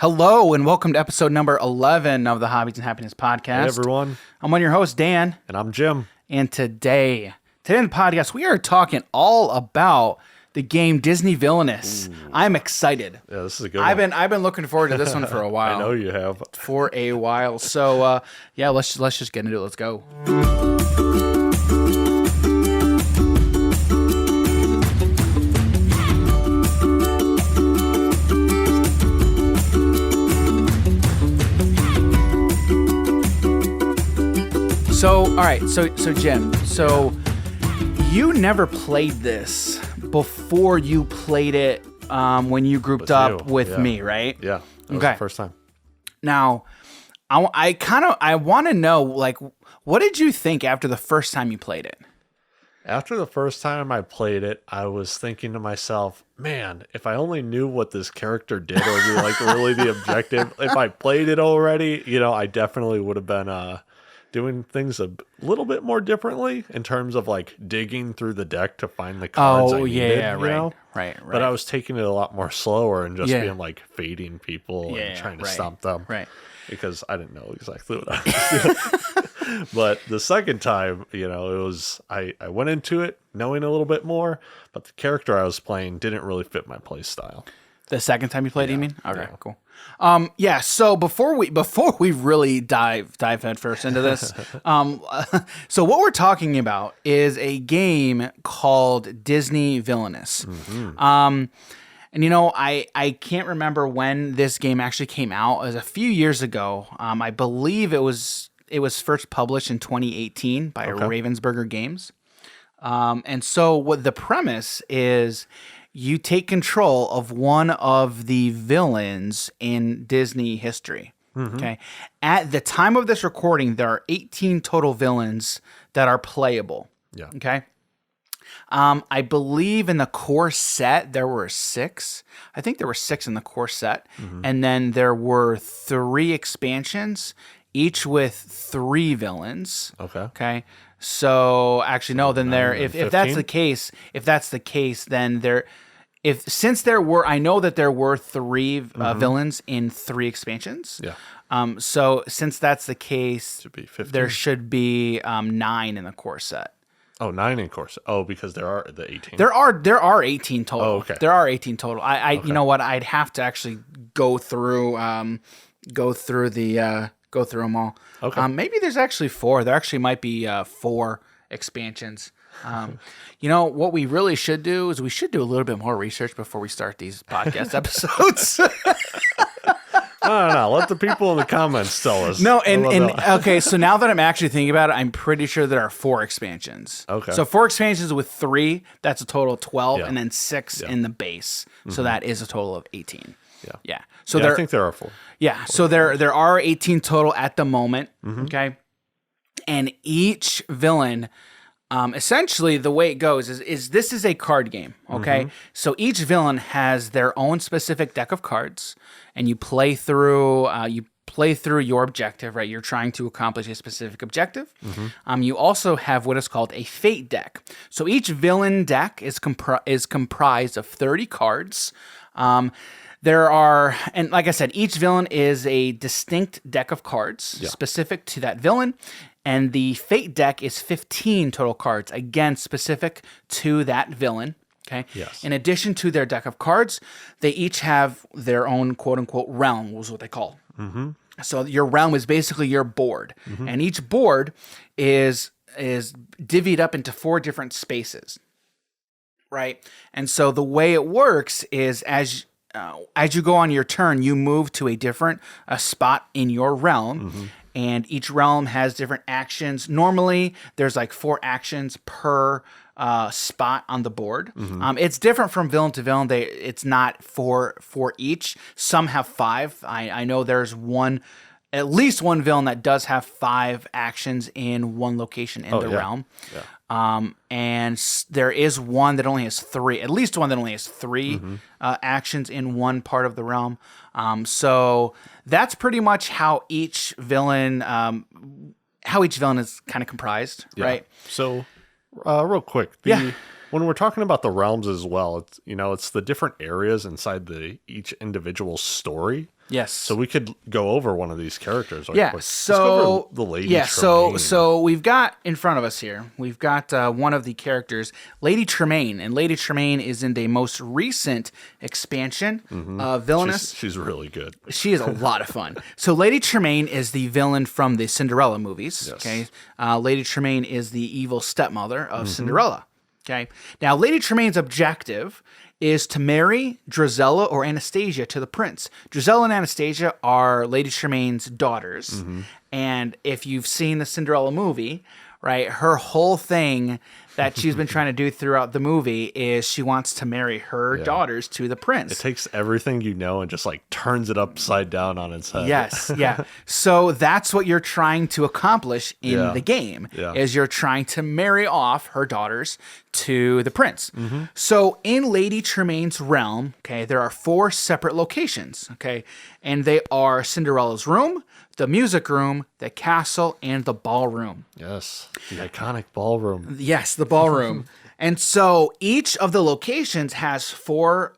Hello and welcome to episode number 11 of the Hobbies and Happiness podcast. Hey everyone. I'm one of your hosts, Dan. And I'm Jim. And today in the podcast, we are talking all about the game Disney Villainous. Ooh. I'm excited. Yeah, this is a good one. I've been looking forward to this one for a while. I know you have. For a while. So let's just get into it. Let's go. So, all right, so Jim, you never played this before you played it when you grouped up with me, right? Yeah, that was the first time. Now, I want to know, like, what did you think after the first time you played it? After the first time I played it, I was thinking to myself, man, if I only knew what this character did or like really the objective, if I played it already, I definitely would have been doing things a little bit more differently in terms of like digging through the deck to find the cards I needed, right. But I was taking it a lot more slower and just being like fading people and trying to stomp them. Right. Because I didn't know exactly what I was doing. But the second time, it was, I went into it knowing a little bit more, but the character I was playing didn't really fit my play style. The second time you played, you mean? Okay, cool. So before we really dive head first into this, so what we're talking about is a game called Disney Villainous. Mm-hmm. And I can't remember when this game actually came out. It was a few years ago. I believe it was first published in 2018 by Ravensburger Games. And so what the premise is, you take control of one of the villains in Disney history. Mm-hmm. Okay. At the time of this recording, there are 18 total villains that are playable. Yeah. Okay. I believe in the core set, there were 6. I think there were 6 in the core set. Mm-hmm. And then there were 3 expansions, each with 3 villains. Okay. So actually, no, then if that's the case, then I know that there were 3 villains in 3 expansions. Yeah. So since that's the case, there should be 9 in the core set. Oh, 9 in core set. Oh, because there are the 18. There are 18 total. Oh, okay. There are 18 total. You know what? I'd have to actually go through them all. Okay. Maybe there's actually 4. There actually might be 4 expansions. What we really should do is we should do a little bit more research before we start these podcast episodes. No. Let the people in the comments tell us. No, okay, so now that I'm actually thinking about it, I'm pretty sure there are 4 expansions. Okay. So 4 expansions with 3, that's a total of 12, and then 6 in the base. Mm-hmm. So that is a total of 18. Yeah. So I think there are 4. Yeah. So there are 18 total at the moment. Mm-hmm. Okay. And each villain, essentially the way it goes is this is a card game. Okay. Mm-hmm. So each villain has their own specific deck of cards, and you play through your objective, right? You're trying to accomplish a specific objective. Mm-hmm. You also have what is called a fate deck. So each villain deck is comprised of 30 cards. There are, and like I said, each villain is a distinct deck of cards specific to that villain, and the fate deck is 15 total cards, again, specific to that villain. Okay. Yes. In addition to their deck of cards, they each have their own quote unquote realm, was what they call. Mm-hmm. So your realm is basically your board, and each board is divvied up into 4 different spaces. Right. And so the way it works is as you go on your turn, you move to a different spot in your realm, and each realm has different actions. Normally, there's like 4 actions per spot on the board. It's different from villain to villain. It's not 4 for each. Some have 5. I know there's at least one villain that does have 5 actions in one location in the realm. Yeah. And there is one that only has 3, at least one that only has 3 actions in one part of the realm. So that's pretty much how each villain is kind of comprised, right? So, real quick, when we're talking about the realms as well, it's it's the different areas inside each individual story. Yes. So we could go over one of these characters. Yeah. Let's go over the Lady Tremaine. So we've got in front of us here, we've got one of the characters, Lady Tremaine, and Lady Tremaine is in the most recent expansion, Villainous. She's really good. She is a lot of fun. So Lady Tremaine is the villain from the Cinderella movies. Yes. Okay. Lady Tremaine is the evil stepmother of Cinderella. Okay. Now, Lady Tremaine's objective is to marry Drizella or Anastasia to the prince. Drizella and Anastasia are Lady Tremaine's daughters. And if you've seen the Cinderella movie, right, her whole thing that she's been trying to do throughout the movie is she wants to marry her daughters to the prince. It takes everything and just like turns it upside down on its head. Yes, yeah. So that's what you're trying to accomplish in the game, is you're trying to marry off her daughters to the prince. So in Lady Tremaine's realm, okay, there are 4 separate locations, okay, and they are Cinderella's room, the music room, the castle, and the ballroom. Yes, the iconic ballroom. Yes, the ballroom. And so each of the locations has 4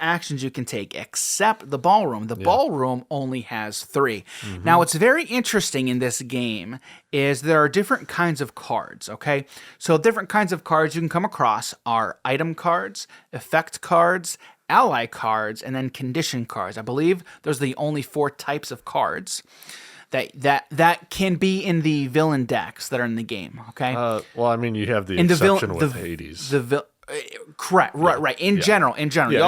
actions you can take, except the ballroom. The ballroom only has 3. Now, what's very interesting in this game is there are different kinds of cards, okay? So different kinds of cards you can come across are item cards, effect cards, ally cards, and then condition cards. I believe those are the only 4 types of cards that can be in the villain decks that are in the game. Okay. Well, I mean, you have the exception with Hades. Correct. Right. In general. Yeah,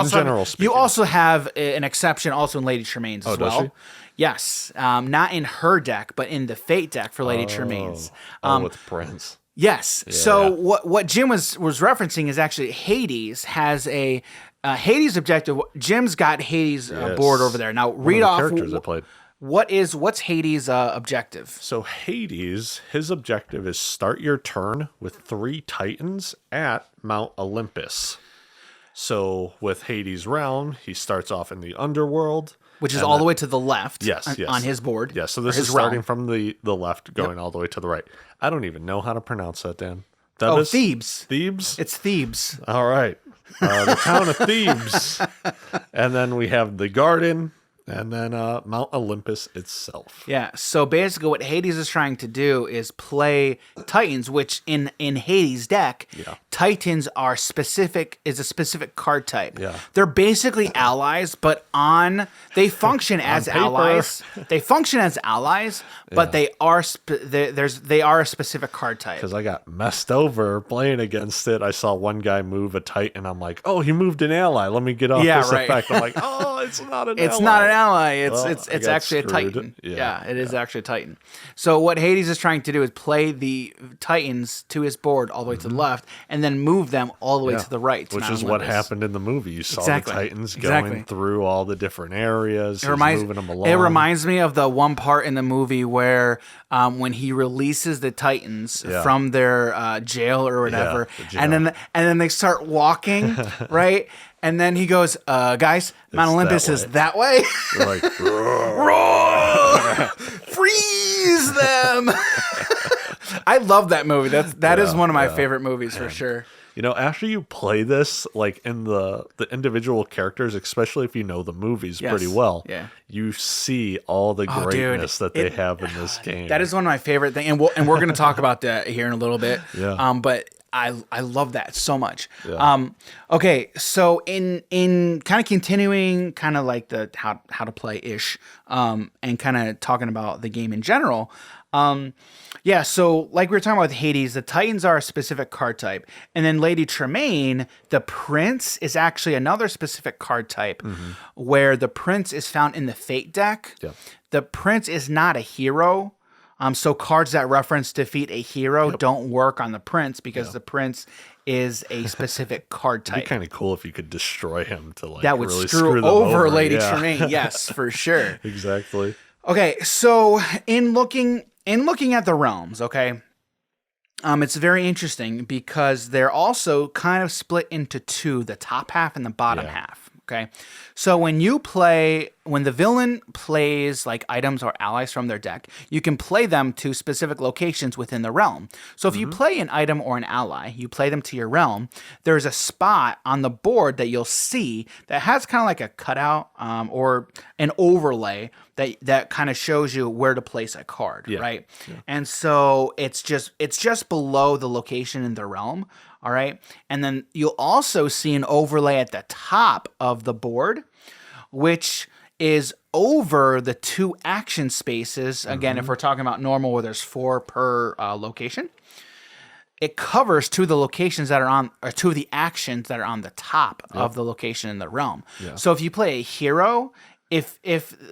you also have an exception also in Lady Tremaine's as well. Does she? Yes. Not in her deck, but in the Fate deck for Lady Tremaine's. With Prince. Yes. Yeah. So what Jim was referencing is actually Hades has a Hades objective. Jim's got Hades board over there. Now read off characters I played. What's Hades' objective? So Hades, his objective is start your turn with 3 titans at Mount Olympus. So with Hades' realm, he starts off in the underworld. Which is all the way to the left yes. on his board. Yes, so this is starting from the left, going all the way to the right. I don't even know how to pronounce that, Dan. Thebes. Thebes? It's Thebes. All right. The town of Thebes. And then we have the garden. And then Mount Olympus itself. Yeah, so basically what Hades is trying to do is play Titans, which in Hades' deck, Titans are a specific card type. Yeah. They're basically allies, but they function as allies. They function as allies, but they are a specific card type. Because I got messed over playing against it. I saw one guy move a Titan. I'm like, oh, he moved an ally. Let me get off this effect. I'm like, oh, it's not an ally. It's not an ally. It's actually screwed. a Titan. Yeah, it is actually a Titan. So what Hades is trying to do is play the Titans to his board all the way to the left, and then move them all the way to the right. Which is what happened in the movie. You saw the Titans going through all the different areas. Moving them along. It reminds me of the one part in the movie where when he releases the Titans from their jail or whatever, and then they start walking, right? And then he goes, guys, Mount Olympus is that way. They're like, roar! Freeze them! I love that movie. That is one of my favorite movies for sure. You know, after you play this, like in the individual characters, especially if you know the movies pretty well, you see all the greatness that they have in this game. That is one of my favorite things, and we're going to talk about that here in a little bit. Yeah. But I love that so much. Yeah. Okay, so in kind of continuing, kind of like the how to play ish, and kind of talking about the game in general. So like we were talking about with Hades, the Titans are a specific card type. And then Lady Tremaine, the Prince is actually another specific card type where the Prince is found in the Fate deck. Yeah. The Prince is not a hero. So cards that reference defeat a hero don't work on the Prince because the Prince is a specific card type. It'd be kind of cool if you could destroy him to like that would really screw them over Lady Tremaine. Yes, for sure. Exactly. Okay, so in looking at the realms, okay, it's very interesting because they're also kind of split into 2, the top half and the bottom half. Okay. So when the villain plays like items or allies from their deck, you can play them to specific locations within the realm. So if you play an item or an ally, you play them to your realm, there's a spot on the board that you'll see that has kind of like a cutout or an overlay that kind of shows you where to place a card, right? Yeah. And so it's just below the location in the realm. All right. And then you'll also see an overlay at the top of the board, which is over the 2 action spaces. Again, if we're talking about normal where there's 4 per location, it covers 2 of the locations that are on, or 2 of the actions that are on the top of the location in the realm. Yeah. So if you play a hero, if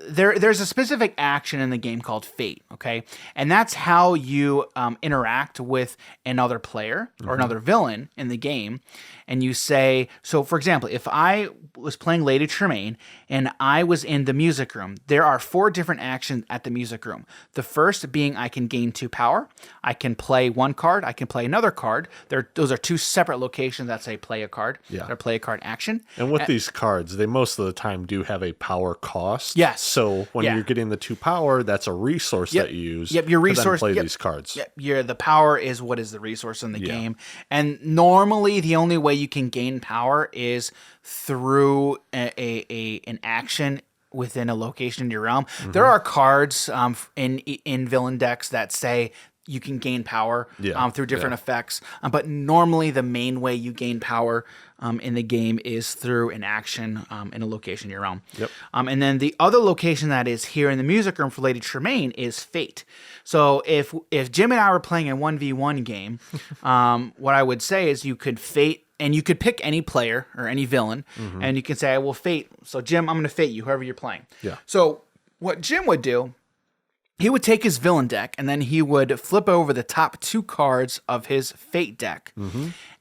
there's a specific action in the game called Fate, okay? And that's how you interact with another player or another villain in the game. And you say, so for example, if I was playing Lady Tremaine and I was in the music room, there are 4 different actions at the music room. The first being I can gain 2 power. I can play 1 card. I can play another card. Those are 2 separate locations that say play a card. Yeah. Or play a card action. And with these cards, they most of the time do have a power cost. Yes. So when you're getting the 2 power, that's a resource that you use. Yep. Your resource. To then play these cards. Yep. The power is what is the resource in the game. And normally the only way you can gain power is through an action within a location in your realm. There are cards in villain decks that say you can gain power through different effects. But normally the main way you gain power in the game is through an action in a location in your realm. Yep. And then the other location that is here in the music room for Lady Tremaine is Fate. So if Jim and I were playing a 1v1 game, what I would say is you could Fate, and you could pick any player or any villain, and you can say, I will Fate. So Jim, I'm going to Fate you, whoever you're playing. Yeah. So what Jim would do, he would take his villain deck, and then he would flip over the top 2 cards of his Fate deck.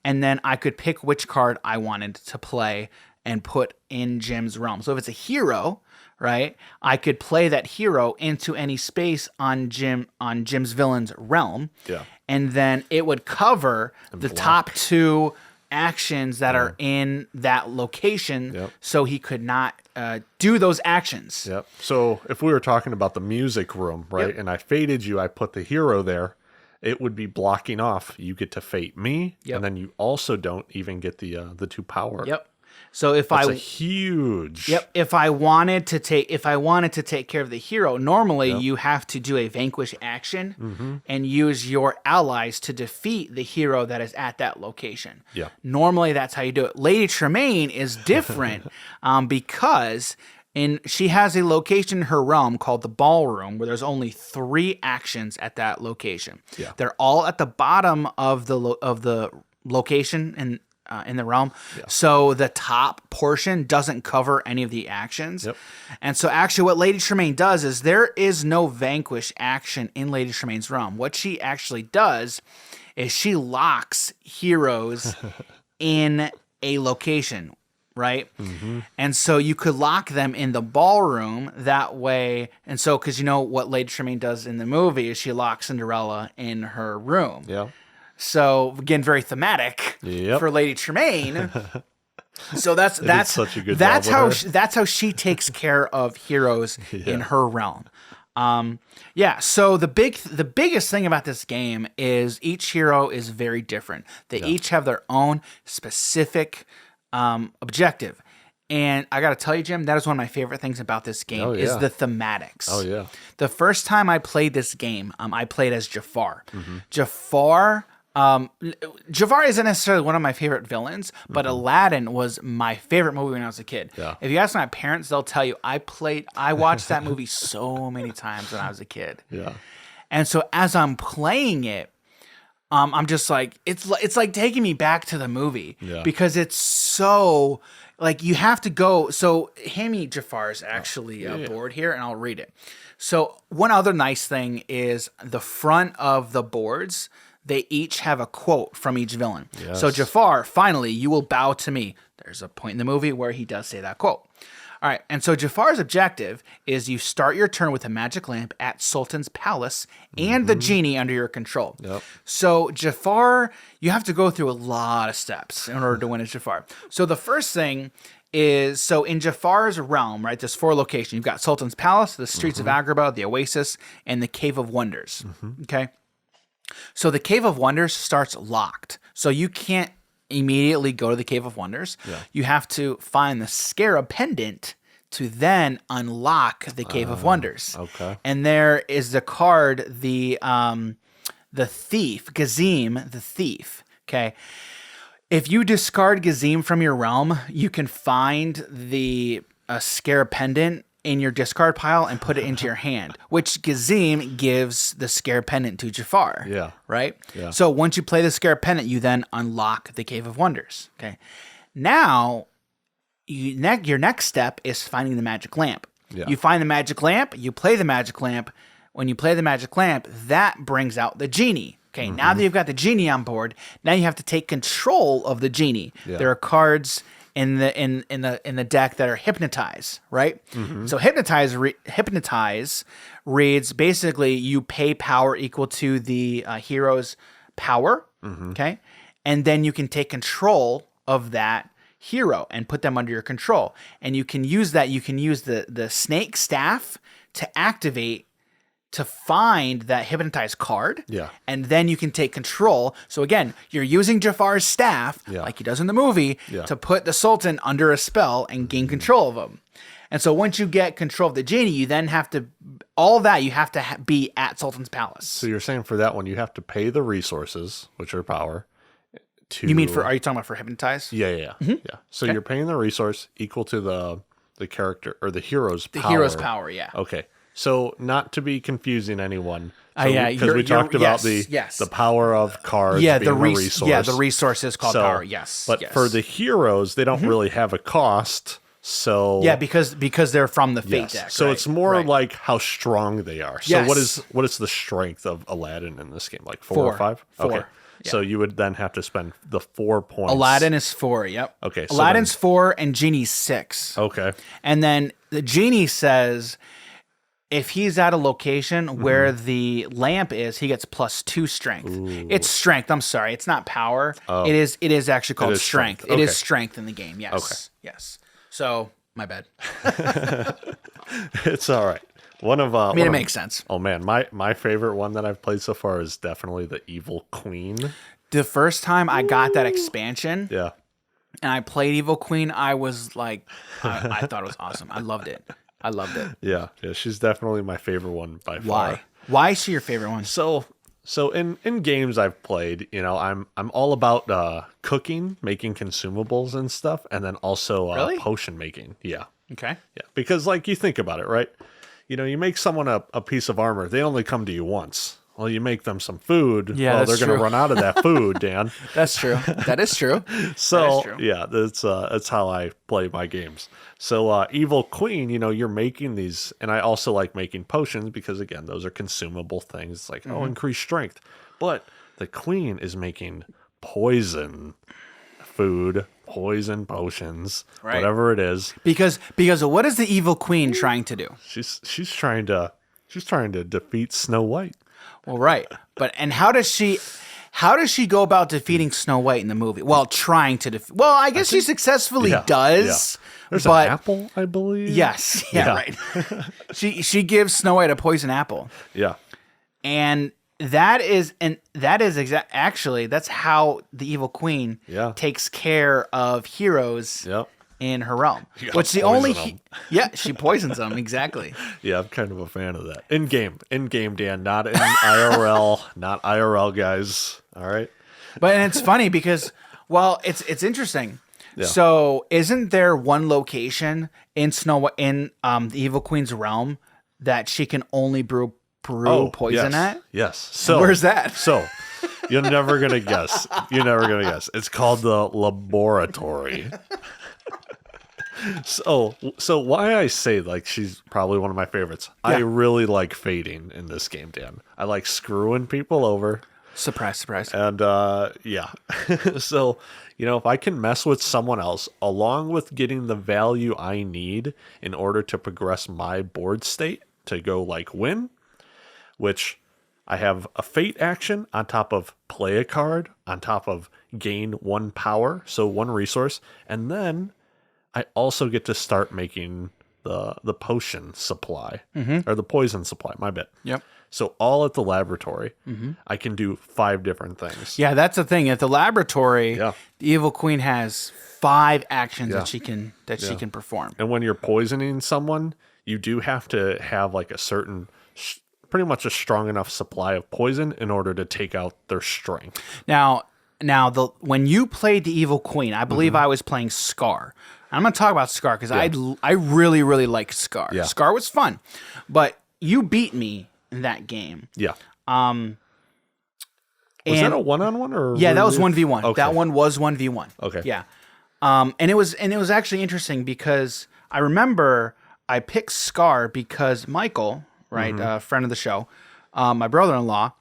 And then I could pick which card I wanted to play and put in Jim's realm. So if it's a hero, right, I could play that hero into any space on Jim's villain's realm. Yeah. And then it would cover the top 2 actions that are in that location, so he could not do those actions. Yep. So if we were talking about the music room, right, and I fated you, I put the hero there, it would be blocking off. You get to Fate me, and then you also don't even get the 2 power. Yep. So if That's a huge. Yep. If I wanted to take care of the hero, normally you have to do a vanquish action and use your allies to defeat the hero that is at that location. Yeah. Normally that's how you do it. Lady Tremaine is different because she has a location in her realm called the ballroom where there's only 3 actions at that location. Yeah. They're all at the bottom of the location in the realm. Yeah. So the top portion doesn't cover any of the actions. Yep. And so actually what Lady Tremaine does is there is no vanquish action in Lady Tremaine's realm. What she actually does is she locks heroes in a location, right? And so you could lock them in the ballroom that way. And so, because you know what Lady Tremaine does in the movie is she locks Cinderella in her room. Yeah. So again, very thematic for Lady Tremaine. So that's such a good that's job how with her. That's how she takes care of heroes in her realm. So the biggest thing about this game is each hero is very different. They each have their own specific objective. And I got to tell you, Jim, that is one of my favorite things about this game is the thematics. Oh, yeah. The first time I played this game, I played as Jafar. Jafar isn't necessarily one of my favorite villains, but Aladdin was my favorite movie when I was a kid. Yeah. If you ask my parents, they'll tell you I watched that movie so many times when I was a kid. Yeah. And so as I'm playing it, I'm just like, it's like taking me back to the movie because it's so like you have to go. So hand me Jafar's actually board here and I'll read it. So one other nice thing is the front of the boards, they each have a quote from each villain. Yes. So Jafar, finally, you will bow to me. There's a point in the movie where he does say that quote. All right, and so Jafar's objective is you start your turn with a magic lamp at Sultan's palace and the genie under your control. Yep. So Jafar, you have to go through a lot of steps in order to win as Jafar. So the first thing is, so in Jafar's realm, right, there's 4 locations. You've got Sultan's Palace, the Streets of Agrabah, the Oasis, and the Cave of Wonders. Okay? So the Cave of Wonders starts locked. So you can't immediately go to the Cave of Wonders. Yeah. You have to find the Scarab Pendant to then unlock the Cave of Wonders. Okay. And there is the card, the thief, Gazim, the thief. Okay. If you discard Gazim from your realm, you can find the Scarab Pendant in your discard pile and put it into your hand, which Gazim gives the Scarab Pendant to Jafar. Yeah. Right? Yeah. So once you play the Scarab Pendant, you then unlock the Cave of Wonders. Okay. Now, your next step is finding the magic lamp. Yeah. You find the magic lamp, you play the magic lamp. When you play the magic lamp, that brings out the genie. Okay, now that you've got the genie on board, now you have to take control of the genie. Yeah. There are cards in the deck that are hypnotize, right? So hypnotize reads basically you pay power equal to the hero's power. Okay, and then you can take control of that hero and put them under your control. And you can use that. You can use the snake staff to activate to find that hypnotized card. Yeah. And then you can take control. So again, you're using Jafar's staff, like he does in the movie, to put the Sultan under a spell and gain control of him. And so once you get control of the genie, you then have to, all that you have to be at Sultan's Palace. So you're saying for that one, you have to pay the resources, which are power. You mean are you talking about for hypnotize? Yeah. So you're paying the resource equal to the character or the hero's power. The hero's power, yeah. Okay. So not to be confusing anyone. Yeah, because we talked about the power of cards being the resource. Yeah, the resource is called power, yes. But for the heroes, they don't really have a cost. So yeah, because they're from the Fate deck. So it's more like how strong they are. So Yes. what is the strength of Aladdin in this game? Like 4 or 5? 4. Okay. Yeah. So you would then have to spend the 4 points. Aladdin is 4, yep. Okay. So Aladdin's 4 and Genie's 6. Okay. And then the Genie says if he's at a location where the lamp is, he gets +2 strength. Ooh. It's strength. I'm sorry. It's not power. Oh. It is actually called is strength. strength. It is Okay. strength in the game. Yes. Okay. Yes. So, my bad. It's all right. It makes sense. Oh man, my favorite one that I've played so far is definitely the Evil Queen. The first time I got that expansion Yeah. and I played Evil Queen, I was like, I thought it was awesome. I loved it. Yeah, she's definitely my favorite one by far. Why? Why is she your favorite one? So in games I've played, I'm all about cooking, making consumables and stuff, and then also Really? potion making. Yeah. Okay. Yeah. Because like you think about it, right? You make someone a piece of armor, they only come to you once. Well, you make them some food. Yeah, well, that's they're going true. to run out of that food, Dan. That's true. That is true. So true. yeah, that's how I play my games. So Evil Queen, you're making these, and I also like making potions because again, those are consumable things. It's like increase strength, but the Queen is making poison food, poison potions, Right. whatever it is. Because what is the Evil Queen trying to do? She's trying to defeat Snow White. Well, right. And how does she go about defeating Snow White in the movie? Well, trying to defeat. Well, I guess she successfully does. Yeah. There's but an apple, I believe. yes, yeah, right. she gives Snow White a poison apple, Yeah. and that is actually that's how the Evil Queen takes care of heroes Yep. in her realm. You gotta Which the poison only them. she poisons them exactly. Yeah, I'm kind of a fan of that. In game, Dan, not in IRL, not IRL guys. All right. But and it's funny because it's interesting. Yeah. So isn't there one location in the Evil Queen's realm that she can only brew poison yes. at? Yes. So where's that? So you're never gonna guess. It's called the laboratory. So why I say like she's probably one of my favorites. Yeah. I really like fading in this game, Dan. I like screwing people over. Surprise. And yeah. So, if I can mess with someone else along with getting the value I need in order to progress my board state to go like win, which I have a fate action on top of play a card, on top of gain 1 power, so 1 resource, and then I also get to start making the potion supply or the poison supply. My bad. Yep. So all at the laboratory, I can do 5 different things. Yeah, that's the thing. At the laboratory, Yeah. the Evil Queen has 5 actions that she can perform. And when you're poisoning someone, you do have to have like a certain, pretty much a strong enough supply of poison in order to take out their strength. Now, when you played the Evil Queen, I believe I was playing Scar. I'm going to talk about Scar because I really, really liked Scar. Yeah. Scar was fun, but you beat me in that game. Yeah. Was that a 1-on-1 or? Yeah, that was 1v1. Okay. That one was 1v1. Okay. Yeah. And it was actually interesting because I remember I picked Scar because Michael, right, friend of the show, my brother-in-law,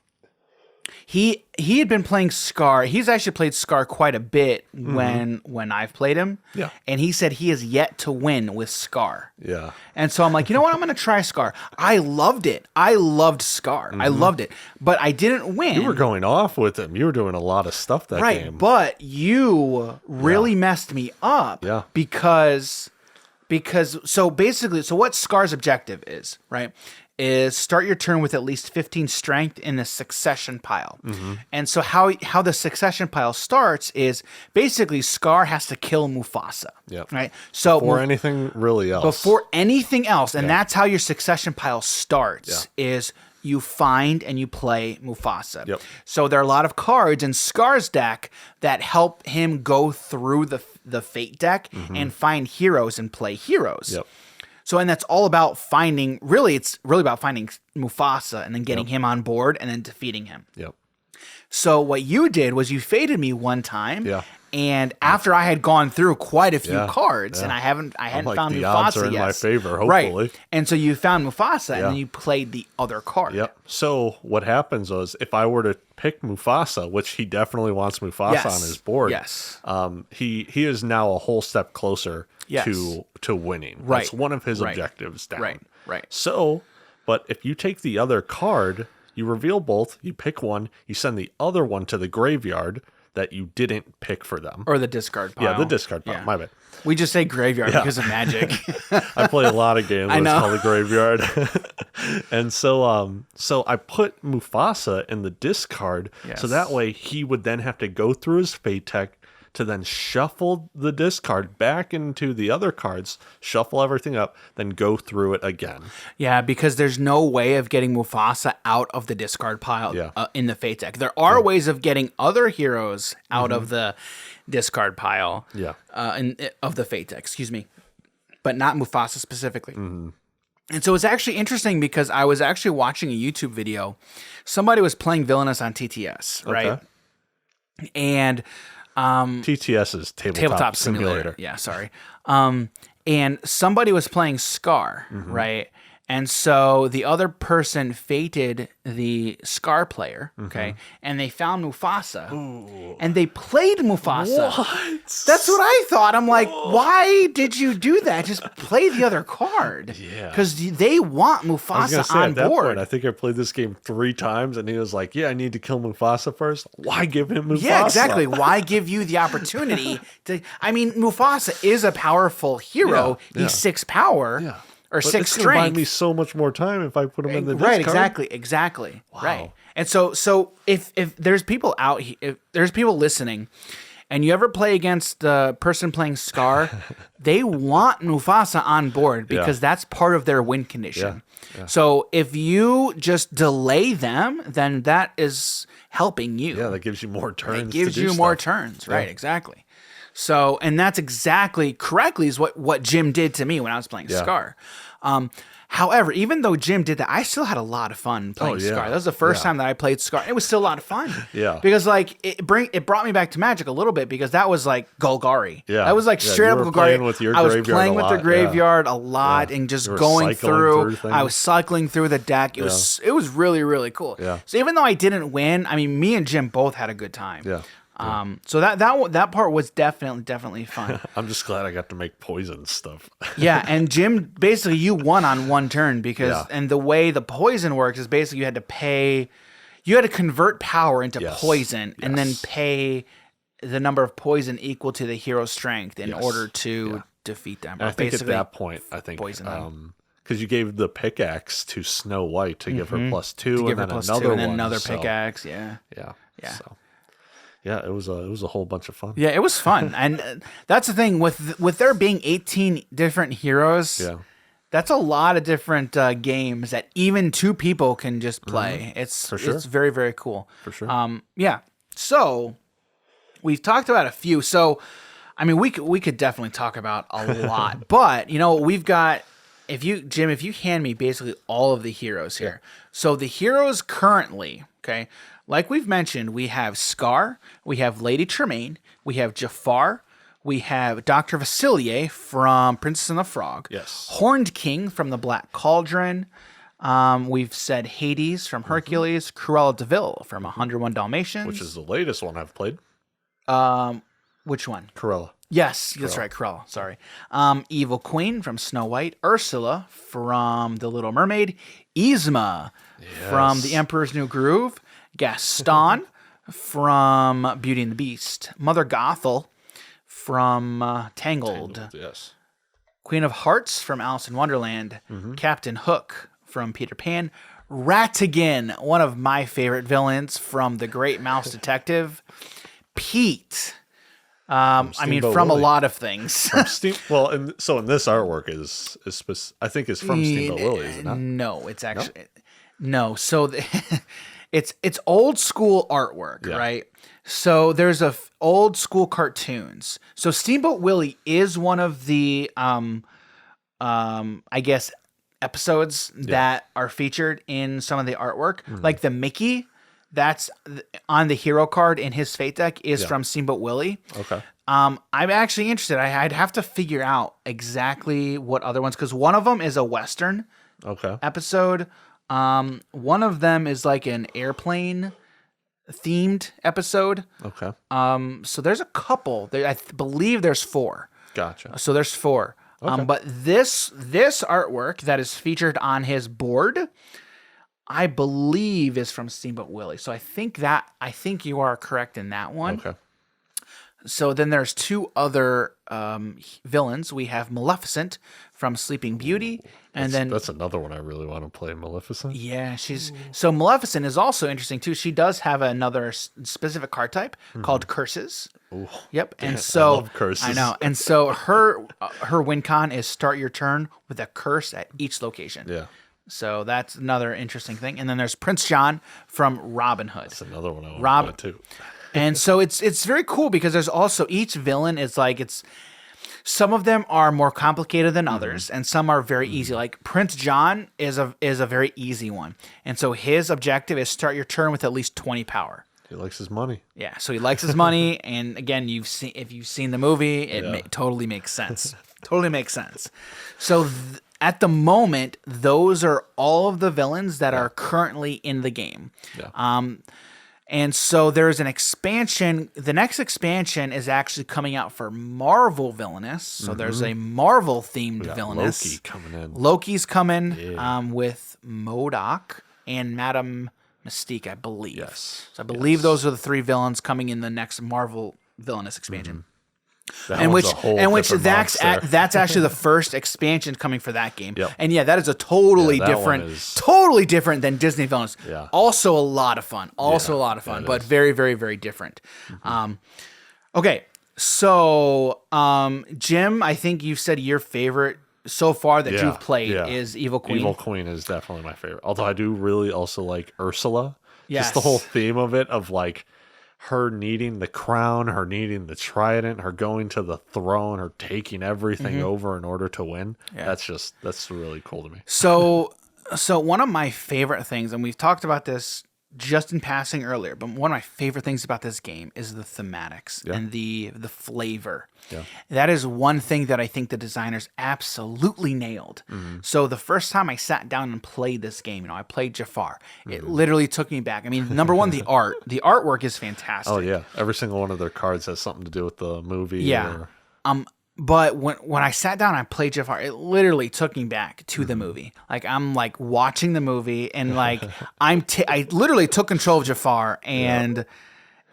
he had been playing Scar. He's actually played Scar quite a bit when I've played him. Yeah. And he said he has yet to win with Scar. Yeah. And so I'm like, you know what? I'm going to try Scar. I loved it. I loved Scar. I loved it. But I didn't win. You were going off with him. You were doing a lot of stuff that right, game. but you really messed me up. Yeah. Because so basically, so what Scar's objective is, right, is start your turn with at least 15 strength in the succession pile. And so how the succession pile starts is basically Scar has to kill Mufasa. Yep. Right. So Before anything really else. before anything else, and that's how your succession pile starts, is you find and you play Mufasa. Yep. So there are a lot of cards in Scar's deck that help him go through the Fate deck and find heroes and play heroes. Yep. So, and that's all about finding, it's really about finding Mufasa and then getting him on board and then defeating him. Yep. So what you did was you faded me one time. Yeah. And after I had gone through quite a few Yeah, cards, yeah. and I hadn't like, found the Mufasa odds are in yet. my favor, hopefully. Right. And so you found Mufasa, and Yeah. then you played the other card. Yep. So what happens was, if I were to pick Mufasa, which he definitely wants Mufasa Yes. on his board, Yes. he is now a whole step closer Yes. to winning. Right. That's one of his Right. objectives down. Right. Right. So, but if you take the other card, you reveal both, you pick one, you send the other one to the graveyard that you didn't pick for them. Or the discard pile. Yeah, the discard pile. Yeah. My bad. We just say graveyard because of Magic. I play a lot of games I where it's know. called the graveyard. And so I put Mufasa in the discard, Yes. so that way he would then have to go through his fate deck to then shuffle the discard back into the other cards, shuffle everything up, then go through it again. Yeah, because there's no way of getting Mufasa out of the discard pile in the Fate deck. There are ways of getting other heroes out of the discard pile of the Fate deck, excuse me, but not Mufasa specifically. And so it's actually interesting because I was actually watching a YouTube video. Somebody was playing Villainous on TTS, right? Okay. And TTS is Tabletop Simulator. Yeah, sorry. And somebody was playing Scar, right? And so the other person fated the Scar player, okay? And they found Mufasa. Ooh. And they played Mufasa. What? That's what I thought. I'm like, why did you do that? Just play the other card. Yeah. Because they want I was gonna Mufasa say, on at that board. point, I think I played this game 3 times, and he was like, "Yeah, I need to kill Mufasa first. Why give him Mufasa?" Yeah, exactly. Why give you the opportunity to? I mean, Mufasa is a powerful hero. Yeah, He's 6 power Yeah. or But 6 it's gonna buy strength. me so much more time if I put him in the Right, discard. exactly. Right. And so if there's people out here, if there's people listening, and you ever play against the person playing Scar, they want Mufasa on board because that's part of their win condition. Yeah. So if you just delay them, then that is helping you. Yeah, that gives you more turns. It gives to do you more stuff. turns, right? Exactly. So, and that's exactly correctly is what Jim did to me when I was playing Scar. However, even though Jim did that, I still had a lot of fun playing yeah. Scar. That was the first Yeah. time that I played Scar. It was still a lot of fun. Yeah. Because like it brought me back to Magic a little bit because that was like Golgari. Yeah. That was like Yeah, straight you up were Golgari. playing with your I was graveyard playing a with the lot, graveyard a lot Yeah. and just You were going cycling through. through I was cycling through the deck. It was really, really cool. Yeah. So even though I didn't win, I mean, me and Jim both had a good time. Yeah. So that part was definitely fun. I'm just glad I got to make poison stuff. Yeah, and Jim, basically you won on one turn because and the way the poison works is basically you had to convert power into poison and then pay the number of poison equal to the hero strength in order to defeat them. And I think at that point, poison them. Because you gave the pickaxe to Snow White to give her +2, and then another pickaxe. Yeah. So, yeah, it was a whole bunch of fun. Yeah, it was fun, and that's the thing with there being 18 different heroes. Yeah. That's a lot of different games that even two people can just play. It's very, very cool. For sure. Yeah. So we've talked about a few. So, I mean, we could definitely talk about a lot, but we've got, if you hand me basically all of the heroes here. Yeah. So the heroes currently, okay, like we've mentioned, we have Scar, we have Lady Tremaine, we have Jafar, we have Dr. Facilier from Princess and the Frog. Yes. Horned King from the Black Cauldron. We've said Hades from Hercules. Cruella de Vil from 101 Dalmatians. Which is the latest one I've played. Which one? Cruella. Yes, that's right, Cruella. Sorry. Evil Queen from Snow White. Ursula from The Little Mermaid. Yzma from The Emperor's New Groove. Gaston from Beauty and the Beast. Mother Gothel from Tangled. Yes. Queen of Hearts from Alice in Wonderland. Captain Hook from Peter Pan. Ratigan, one of my favorite villains from The Great Mouse Detective. Pete. From a lot of things. So in this artwork is I think is from Steamboat Willie, is it not? No, it's actually no. So it's old school artwork, right? So there's old school cartoons. So Steamboat Willie is one of the I guess episodes that are featured in some of the artwork, like the Mickey. That's on the hero card in his fate deck is from Steamboat Willie. Okay. I'm actually interested. I'd have to figure out exactly what other ones, because one of them is a Western episode. One of them is like an airplane themed episode. Okay. So there's a couple. I believe there's 4. Gotcha. So there's 4. Okay. But this artwork that is featured on his board, I believe, is from Steamboat Willie. So I think you are correct in that one. Okay. So then there's 2 other villains. We have Maleficent from Sleeping Beauty, and that's another one I really want to play, Maleficent. Yeah, so Maleficent is also interesting too. She does have another specific card type called Curses. Ooh, yep, and I love curses. I know, and so her win con is start your turn with a curse at each location. Yeah. So that's another interesting thing. And then there's Prince John from Robin Hood. That's another one I want to play too. And so it's very cool because there's also each villain is like some of them are more complicated than others, and some are very easy. Like Prince John is a very easy one, and so his objective is start your turn with at least 20 power. He likes his money. Yeah, so he likes his money, and again, if you've seen the movie, it totally makes sense. Totally makes sense. So at the moment, those are all of the villains that are currently in the game. Yeah. And so there's an expansion. The next expansion is actually coming out for Marvel Villainous. So there's a Marvel-themed Villainous. Loki coming in. Loki's coming with MODOK and Madame Mystique, I believe. Yes. So I believe those are the 3 villains coming in the next Marvel Villainous expansion. That's actually the first expansion coming for that game. Yep. And that is a totally different than Disney Villainous. Yeah. Also a lot of fun. But very, very, very different. Okay. So, Jim, I think you said your favorite so far that you've played is Evil Queen. Evil Queen is definitely my favorite. Although I do really also like Ursula. Yes. Just the whole theme of it, of like her needing the crown, her needing the trident, her going to the throne, her taking everything over in order to win. Yeah. That's really cool to me. So one of my favorite things, and we've talked about this just in passing earlier, but one of my favorite things about this game is the thematics and the flavor. Yeah. That is one thing that I think the designers absolutely nailed. So the first time I sat down and played this game, I played Jafar. It literally took me back. I mean, number one, the artwork is fantastic. Oh yeah, every single one of their cards has something to do with the movie. Yeah. But when I sat down and I played Jafar, it literally took me back to the movie. Like I'm like watching the movie, and like I literally took control of Jafar, and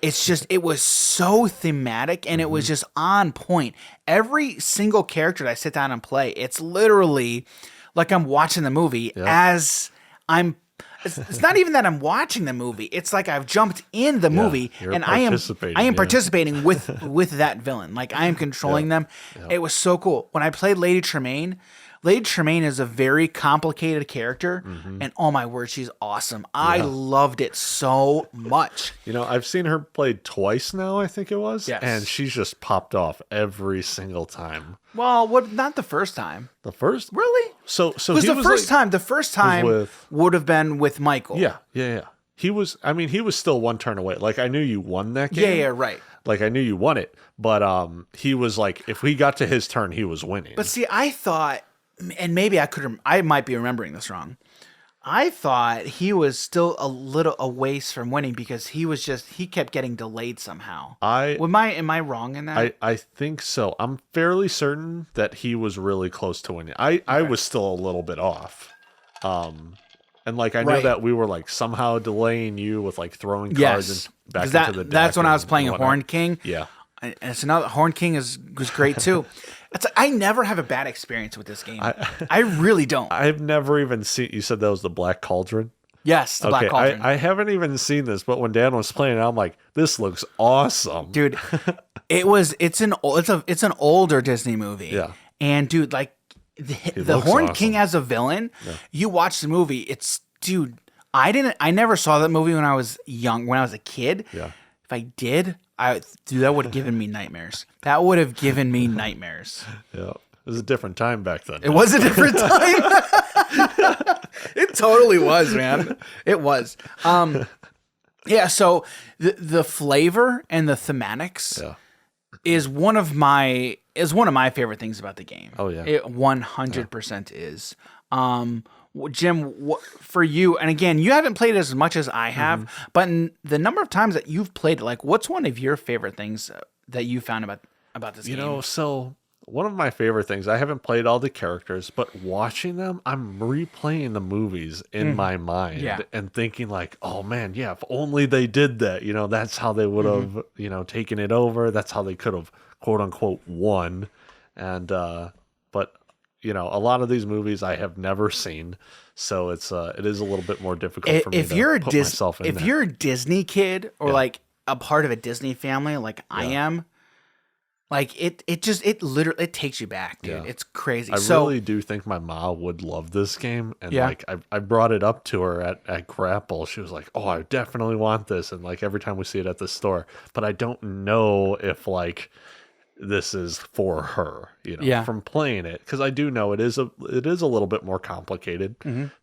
it was so thematic and it was just on point. Every single character that I sit down and play, it's literally like I'm watching the movie as I'm. It's not even that I'm watching the movie. It's like I've jumped in the movie and I am participating with that villain. Like I am controlling them. It was so cool. When I played Lady Tremaine is a very complicated character, and oh my word, she's awesome. I loved it so much. You know, I've seen her played twice now, I think it was, Yes. and she's just popped every single time. Well, not the first time. The first? Really? So Because the first time would have been with Michael. Yeah. He was still one turn away. Like, I knew you won that game. Yeah, right. Like, I knew you won it, but he was like, if we got to his turn, he was winning. But see, I thought, and maybe I might be remembering this wrong. I thought he was still a little a ways from winning because he kept getting delayed somehow. Am I wrong in that? I think so. I'm fairly certain that he was really close to winning. I was still a little bit off. And like I know that we were like somehow delaying you with like throwing cards and back into the deck. That's when I was playing Horn King. Yeah. And it's another Horn King was great too. I never have a bad experience with this game. I really don't. I've never even seen. You said that was the Black Cauldron. Yes, the Black Cauldron. I haven't even seen this, but when Dan was playing, I'm like, this looks awesome, dude. It's an older Disney movie. Yeah, and dude, like the Horn King as a villain. Yeah. You watch the movie. Dude. I never saw that movie when I was young. When I was a kid. Yeah. If I did, that would have given me nightmares. That would have given me nightmares. Yeah. It was a different time back then. It was a different time. It totally was, man. It was. Yeah, so the flavor and the thematics is one of my favorite things about the game. Oh yeah. It 100% is. Jim, for you, and again, you haven't played it as much as I have, but in the number of times that you've played it, like, what's one of your favorite things that you found about this game? You know, so one of my favorite things, I haven't played all the characters, but watching them, I'm replaying the movies in my mind and thinking like, oh man, yeah, if only they did that, you know, that's how they would have, you know, taken it over. That's how they could have, quote unquote, won. And, but you know, a lot of these movies I have never seen, so it is a little bit more difficult for me to put myself in there. If you're a Disney kid or like a part of a Disney family, like I am, like it literally takes you back, dude. It's crazy. I really do think my mom would love this game, and like I brought it up to her at Grapple. She was like, "Oh, I definitely want this," and like every time we see it at the store, but I don't know if like this is for her, you know, from playing it, because I do know it is a little bit more complicated,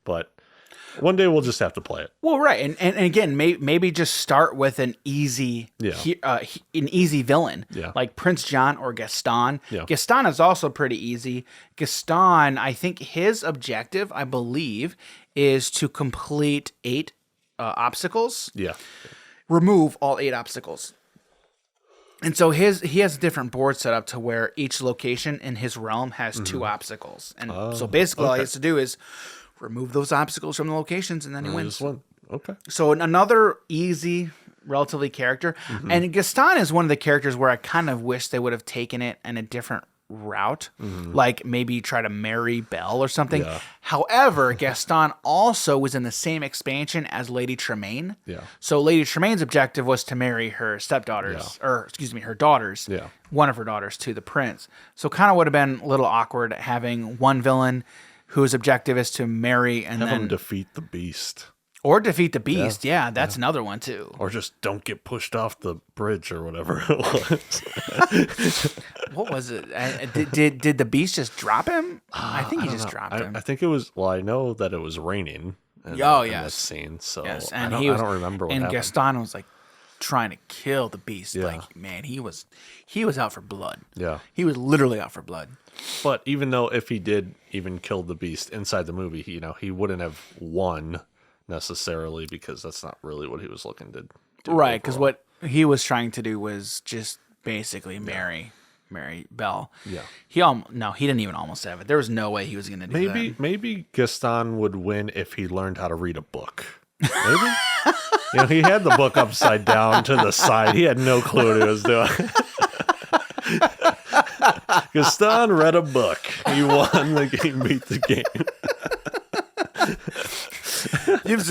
but one day we'll just have to play it. Well, right, and again, maybe just start with an easy villain, like Prince John or Gaston. Gaston is also pretty easy. Gaston, I think his objective, I believe, is to complete 8 obstacles. Yeah, remove all 8 obstacles. And so he has a different board set up to where each location in his realm has 2 obstacles. And so basically all he has to do is remove those obstacles from the locations and then he wins. Okay. So another easy, relatively character. And Gaston is one of the characters where I kind of wish they would have taken it in a different route, like maybe try to marry Belle or something. However, Gaston also was in the same expansion as Lady Tremaine. So Lady Tremaine's objective was to marry her stepdaughters, or excuse me, her daughters, one of her daughters to the prince. So kind of would have been a little awkward having one villain whose objective is to marry and have then him defeat the beast. Or defeat the beast. Yeah, that's another one too. Or just don't get pushed off the bridge or whatever it was. What was it? Did the beast just drop him? I think he just dropped him. I think it was. Well, I know that it was raining. In that scene. So and I don't remember what happened. And Gaston was like trying to kill the beast. Like, man, he was out for blood. Yeah, he was literally out for blood. But even though if he did even kill the beast inside the movie, he wouldn't have won necessarily, because that's not really what he was looking to do. Right, because what he was trying to do was just basically marry Belle. Yeah. He didn't even almost have it. There was no way he was going to do that. Maybe Gaston would win if he learned how to read a book. Maybe. You know, he had the book upside down to the side. He had no clue what he was doing. Gaston read a book. He won the game, beat the game. You've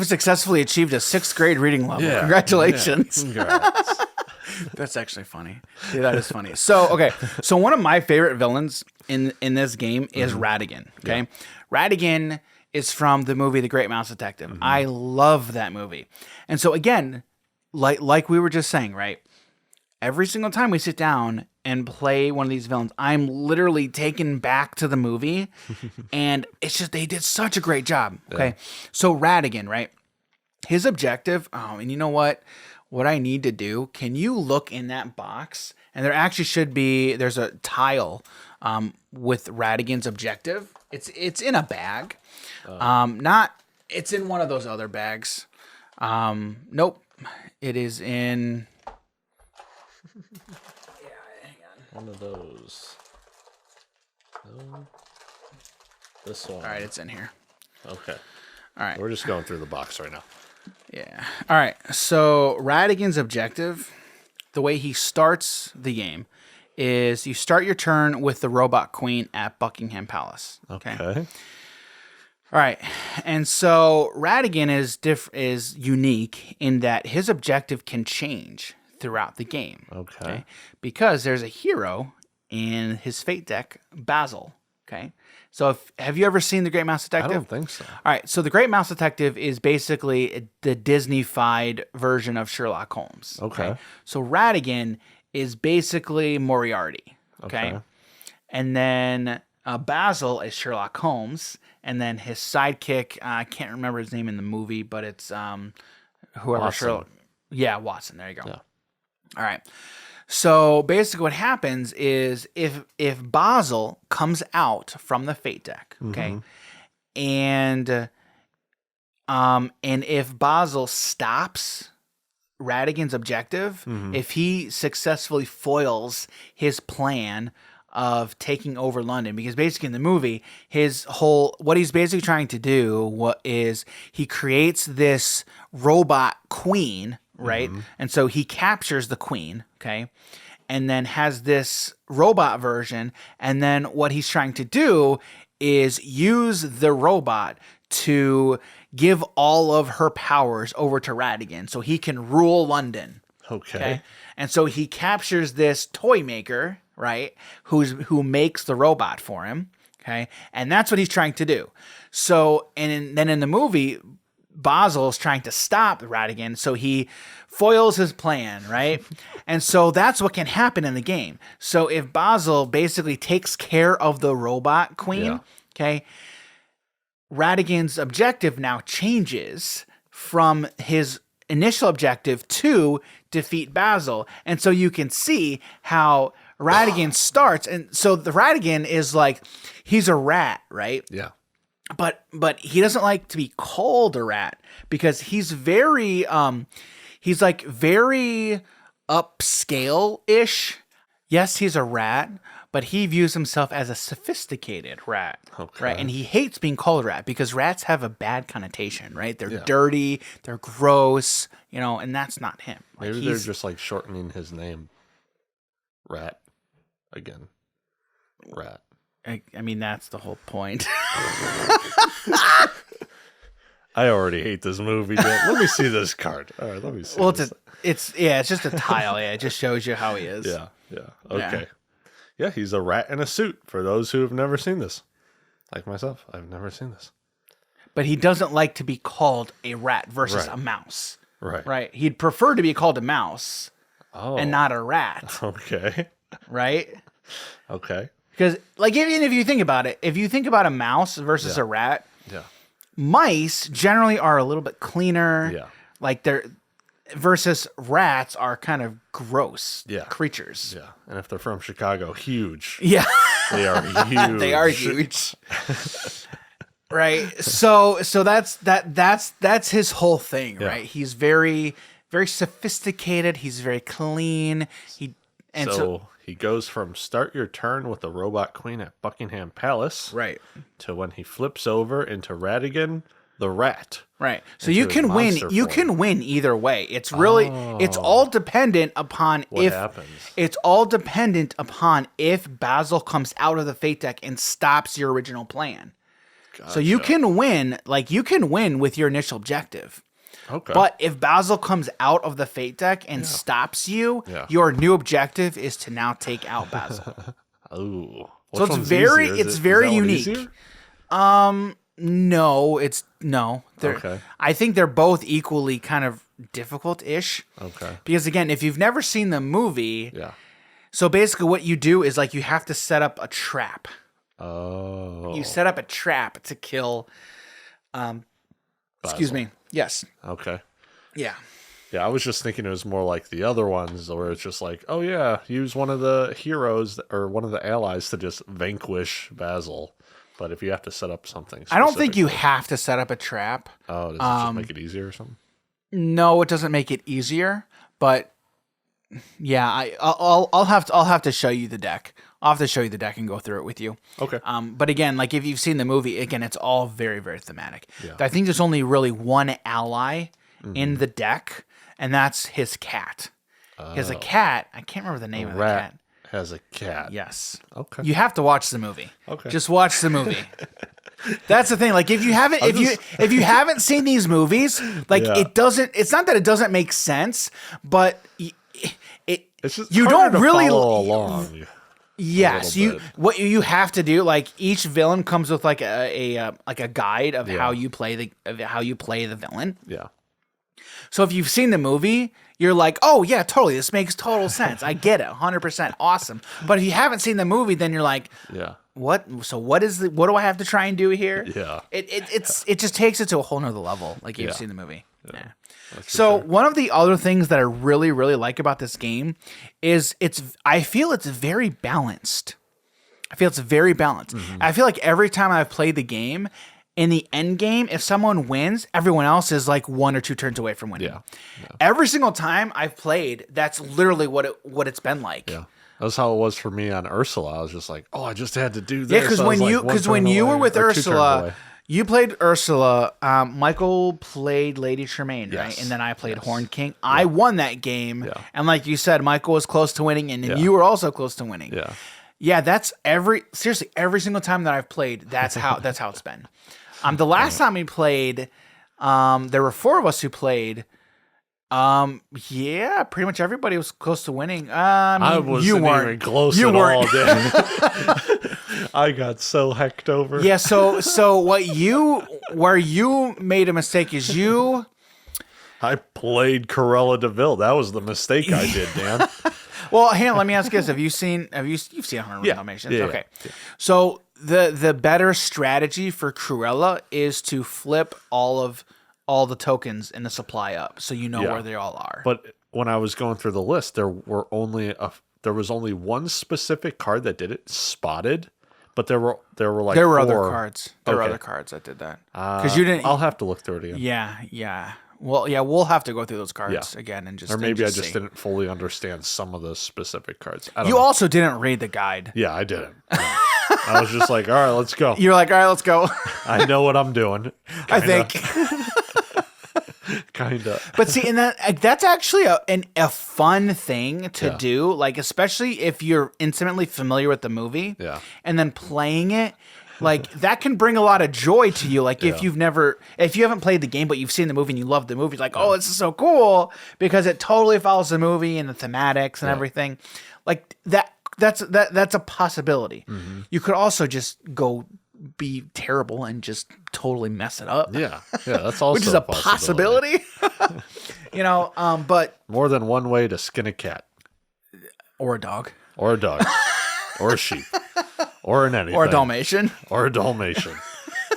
successfully achieved a 6th grade reading level. Yeah. Congratulations. Yeah. Congrats. That's actually funny. Yeah, that is funny. So, okay. So one of my favorite villains in this game is Radigan. Okay. Yeah. Radigan is from the movie The Great Mouse Detective. I love that movie. And so again, like we were just saying, right? Every single time we sit down and play one of these villains, I'm literally taken back to the movie. And it's just, they did such a great job. Okay. Yeah. So Radigan, right? His objective, and you know what I need to do? Can you look in that box? And there actually there's a tile with Radigan's objective. It's in a bag. It's in one of those other bags. Nope. It is in... hang on. One of those. This one. All right, it's in here. Okay. All right. We're just going through the box right now. Yeah. All right. So Radigan's objective, the way he starts the game, is you start your turn with the Robot Queen at Buckingham Palace. Okay. All right. And so Radigan is unique in that his objective can change throughout the game. Okay. Because there's a hero in his fate deck, Basil. Okay. So have you ever seen The Great Mouse Detective? I don't think so. All right. So The Great Mouse Detective is basically the Disney-fied version of Sherlock Holmes. Okay. So Radigan is basically Moriarty. Okay. And then Basil is Sherlock Holmes. And then his sidekick, I can't remember his name in the movie, but it's whoever Watson. Sherlock. Yeah, Watson. There you go. Yeah. All right. So basically what happens is if Basil comes out from the fate deck, okay, and if Basil stops Radigan's objective, if he successfully foils his plan of taking over London, because basically in the movie, what he's basically trying to do is he creates this robot queen, right? And so he captures the queen, okay? And then has this robot version. And then what he's trying to do is use the robot to give all of her powers over to Radigan so he can rule London. Okay. And so he captures this toy maker, right? Who makes the robot for him. Okay. And that's what he's trying to do. So, then in the movie, Basil's trying to stop Radigan, so he foils his plan, right? And so that's what can happen in the game. So if Basil basically takes care of the robot queen, okay, Radigan's objective now changes from his initial objective to defeat Basil. And so you can see how Radigan starts. And so the Radigan is like, he's a rat, right? Yeah. But he doesn't like to be called a rat because he's very very upscale-ish. Yes, he's a rat, but he views himself as a sophisticated rat. Right? And he hates being called a rat because rats have a bad connotation, right? They're dirty, they're gross, and that's not him. Like, maybe they're just like shortening his name. Rat. Again. Rat. I mean, that's the whole point. I already hate this movie. Let me see this card. All right, let me see. Well, it's just a tile. Yeah, it just shows you how he is. Yeah. Okay. Yeah, he's a rat in a suit. For those who have never seen this, like myself, I've never seen this. But he doesn't like to be called a rat versus a mouse. Right. Right. He'd prefer to be called a mouse and not a rat. Okay. Right. Okay. Because, like, even if you think about it, if you think about a mouse versus a rat, mice generally are a little bit cleaner. Yeah. Like, versus rats are kind of gross creatures. Yeah. And if they're from Chicago, huge. Yeah. They are huge. They are huge. Right. So that's his whole thing, right? He's very, very sophisticated. He's very clean. So he goes from start your turn with the robot queen at Buckingham Palace, right, to when he flips over into Radigan, the rat. Right. So into you his can win. monster You form. can win either way. It's really. It's all dependent upon What happens? It's all dependent upon if Basil comes out of the fate deck and stops your original plan. Gotcha. So you can win. Like you can win with your initial objective. Okay. But if Basil comes out of the fate deck and stops you, your new objective is to now take out Basil. Oh. So it's very unique. No. Okay. I think they're both equally kind of difficult-ish. Okay. Because again, if you've never seen the movie, so basically what you do is like you have to set up a trap. Oh. You set up a trap to kill. Excuse me. Yes. Okay. Yeah. Yeah, I was just thinking it was more like the other ones where it's just like, oh yeah, use one of the heroes or one of the allies to just vanquish Basil. But if you have to set up something I don't think you have to set up a trap. Oh, does it just make it easier or something? No, it doesn't make it easier, but yeah, I'll have to show you the deck. I'll have to show you the deck and go through it with you. Okay. But again, like if you've seen the movie, again, it's all very, very thematic. Yeah. I think there's only really one ally in the deck, and that's his cat. He has a cat. I can't remember the name of the cat. Has a cat. Yes. Okay. You have to watch the movie. Okay. Just watch the movie. That's the thing. Like if you haven't if you haven't seen these movies, like it's not that it doesn't make sense, but it's just you don't really follow along. Yes, what you have to do, like each villain comes with like a guide of how you play the villain. Yeah. So if you've seen the movie, you're like, oh yeah, totally, this makes total sense. I get it, 100%, awesome. But if you haven't seen the movie, then you're like, what? So what do I have to try and do here? Yeah. It just takes it to a whole nother level. Like you've seen the movie. Yeah. So one of the other things that I really, really like about this game is I feel it's very balanced. I feel I feel like every time I've played the game, in the end game, if someone wins, everyone else is like 1 or 2 turns away from winning. Yeah. Every single time I've played, that's literally what it's been like. Yeah. That's how it was for me on Ursula. I was just like, oh, I just had to do this. Yeah, because when you were with Ursula, you played Ursula. Michael played Lady Tremaine, right? And then I played Horn King. I won that game, and like you said, Michael was close to winning, and then you were also close to winning. Yeah. Yeah, that's every single time that I've played, that's how it's been. The last time we played, there were 4 of us who played. Yeah, pretty much everybody was close to winning. I wasn't even close at all, Dan. I got so hecked over. Yeah, so where you made a mistake is I played Cruella de Vil. That was the mistake I did, Dan. Well, hang on, let me ask you this. You've seen 100 Dalmatians? Yeah, okay. Yeah. So the better strategy for Cruella is to flip all the tokens in the supply up so you know where they all are. But when I was going through the list, there was only one specific card that did it, Spotted, but there were like there were 4. other cards. There were other cards that did that. Because you didn't. I'll have to look through it again. Yeah. Well, yeah, we'll have to go through those cards again and just. Or maybe I just didn't fully understand some of the specific cards. You also didn't read the guide. Yeah, I didn't. I was just like, all right, let's go. You're like, all right, let's go. I know what I'm doing. I think. Kind of. But see, and that's actually a fun thing to do, like especially if you're intimately familiar with the movie. Yeah. And then playing it. Like that can bring a lot of joy to you. Like if you haven't played the game, but you've seen the movie and you love the movie, like, oh, this is so cool because it totally follows the movie and the thematics and everything. Like that's a possibility. Mm-hmm. You could also just go be terrible and just totally mess it up. Yeah, that's also which is a possibility. But more than one way to skin a cat, or a dog, or a sheep. Or an anything. Or a Dalmatian.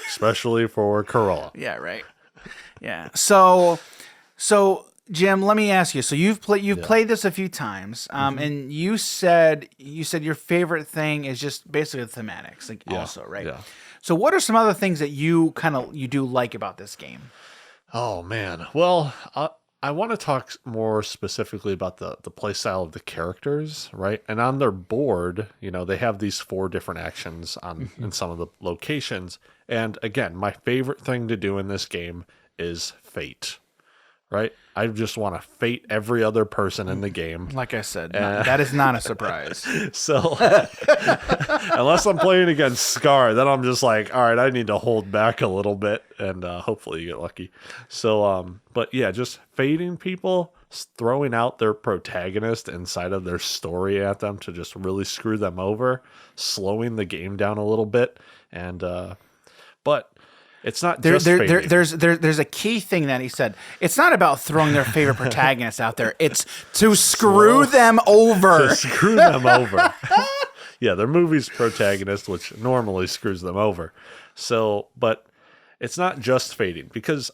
Especially for Cruella. Yeah, right. Yeah. So Jim, let me ask you. So you've played this a few times, and you said your favorite thing is just basically the thematics, like also, right? Yeah. So what are some other things that you do like about this game? Oh man. Well, I want to talk more specifically about the play style of the characters, right? And on their board, they have these 4 different actions in some of the locations. And again, my favorite thing to do in this game is fate, right? I just want to fate every other person in the game. Like I said, that is not a surprise. So unless I'm playing against Scar, then I'm just like, all right, I need to hold back a little bit, and hopefully you get lucky. So, but yeah, just fating people, throwing out their protagonist inside of their story at them to just really screw them over, slowing the game down a little bit, and but it's not just fading. There's a key thing that he said. It's not about throwing their favorite protagonist out there. It's to screw them over. To screw them over. Yeah, their movie's protagonist, which normally screws them over. So, but it's not just fading, because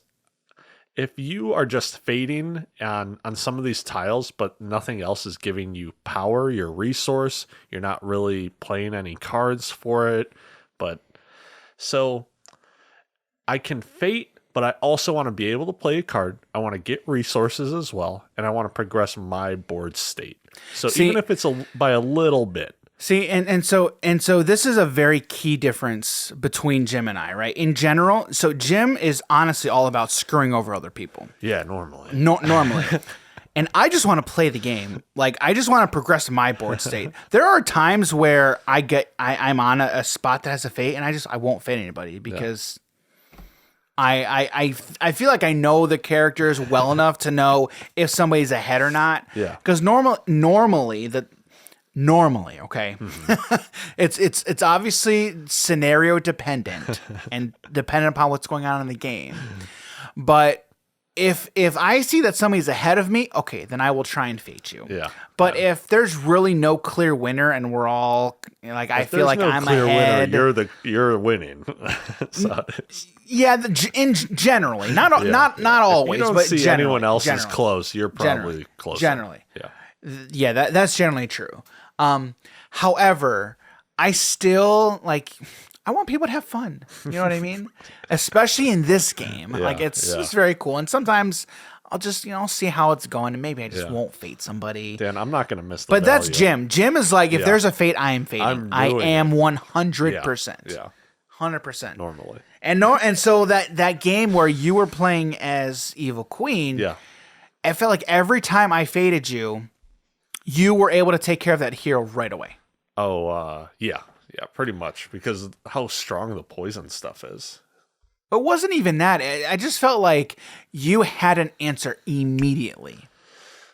if you are just fading on some of these tiles, but nothing else is giving you power, your resource, you're not really playing any cards for it. But so I can fate, but I also want to be able to play a card. I want to get resources as well, and I want to progress my board state. So even if it's by a little bit. See, and so this is a very key difference between Jim and I, right? In general, so Jim is honestly all about screwing over other people. Yeah, normally. Normally. And I just want to play the game. Like, I just want to progress my board state. There are times where I'm on a spot that has a fate, and I won't fate anybody because I feel like I know the characters well enough to know if somebody's ahead or not. Yeah. Because normally, okay, it's obviously scenario dependent and dependent upon what's going on in the game. But if I see that somebody's ahead of me, okay, then I will try and fate you. Yeah. But if there's really no clear winner and we're all like, I feel like I'm ahead, winner, you're winning. So, yeah, generally, not always, if you don't but see anyone else is generally. close, you're probably close. Generally, yeah, that's generally true. However, I still I want people to have fun. You know what I mean? Especially in this game. It's just very cool. And sometimes I'll just, see how it's going, and maybe I just won't fate somebody. Dan, I'm not going to miss the But value. that's Jim. Jim is like, if there's a fate, I am fating. I am 100%. Yeah. 100%. Normally. And so that game where you were playing as Evil Queen, I felt like every time I fated you, you were able to take care of that hero right away. Oh, yeah, pretty much, because how strong the poison stuff is. It wasn't even that. I just felt like you had an answer immediately.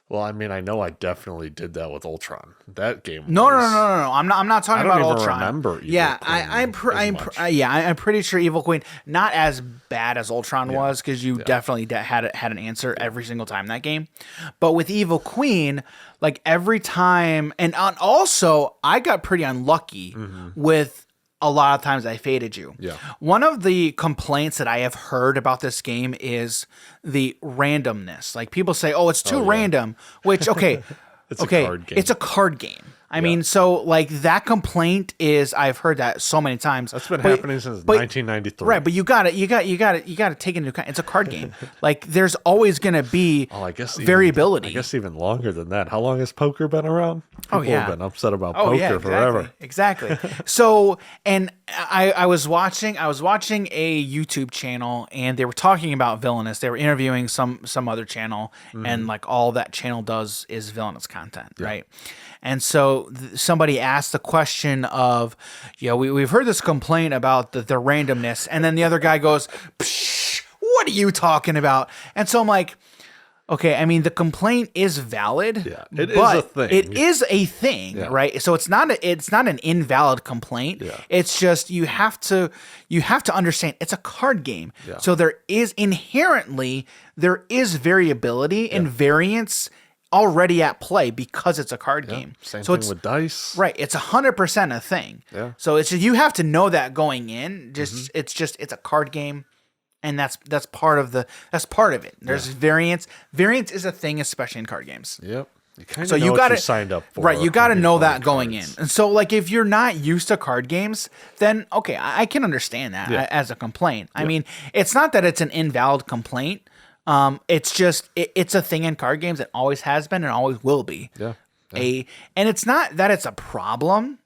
Well, I mean, I know I definitely did that with Ultron. That game. No. I'm not talking about Ultron. I don't even remember. I'm pretty sure Evil Queen, not as bad as Ultron was, because you definitely had an answer every single time in that game. But with Evil Queen, like every time, and also I got pretty unlucky with a lot of times I faded you. Yeah. One of the complaints that I have heard about this game is the randomness. Like, people say, "Oh, it's too random," which a card game. It's a card game. I mean, so like that complaint is, I've heard that so many times. That's been happening since 1993. Right, but you got to take into account it's a card game. Like, there's always going to be variability. I guess even longer than that. How long has poker been around? People have been upset about poker exactly, forever. Exactly. So, and I was watching a YouTube channel, and they were talking about Villainous. They were interviewing some other channel, and like all that channel does is Villainous content, right? And so somebody asked the question of, we've heard this complaint about the randomness. And then the other guy goes, Psh, what are you talking about? And so I'm like, okay, I mean, the complaint is valid. Yeah, it is a thing. It is a thing, right? So it's not an invalid complaint. Yeah. It's just you have to understand it's a card game. Yeah. So there is variability and variance already at play because it's a card game. Same so thing with dice. Right. It's 100% a thing. Yeah. So it's just, you have to know that going in. It's a card game, and that's part of it. There's variance. Variance is a thing, especially in card games. Yep. You kind of know what you signed up for. Right. You got to know that going in. And so, like, if you're not used to card games, then okay, I can understand that as a complaint. I mean, it's not that it's an invalid complaint. It's just it's a thing in card games. It always has been and always will be. Yeah. And it's not that it's a problem.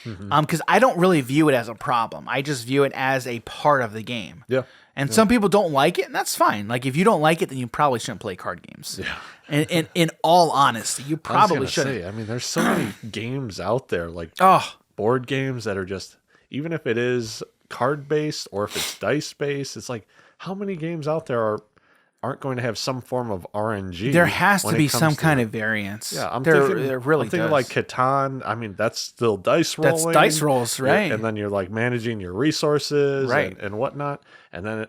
Because I don't really view it as a problem. I just view it as a part of the game. Yeah. And some people don't like it, and that's fine. Like, if you don't like it, then you probably shouldn't play card games. Yeah. And in all honesty, you probably shouldn't. I mean, there's so many games out there, like board games that are just, even if it is card based or if it's dice based, it's like, how many games out there aren't going to have some form of RNG? There has to be some kind of variance. Yeah, I'm thinking like Catan. I mean, that's still dice rolling. That's dice rolls, right? And then you're like managing your resources right. and whatnot. And then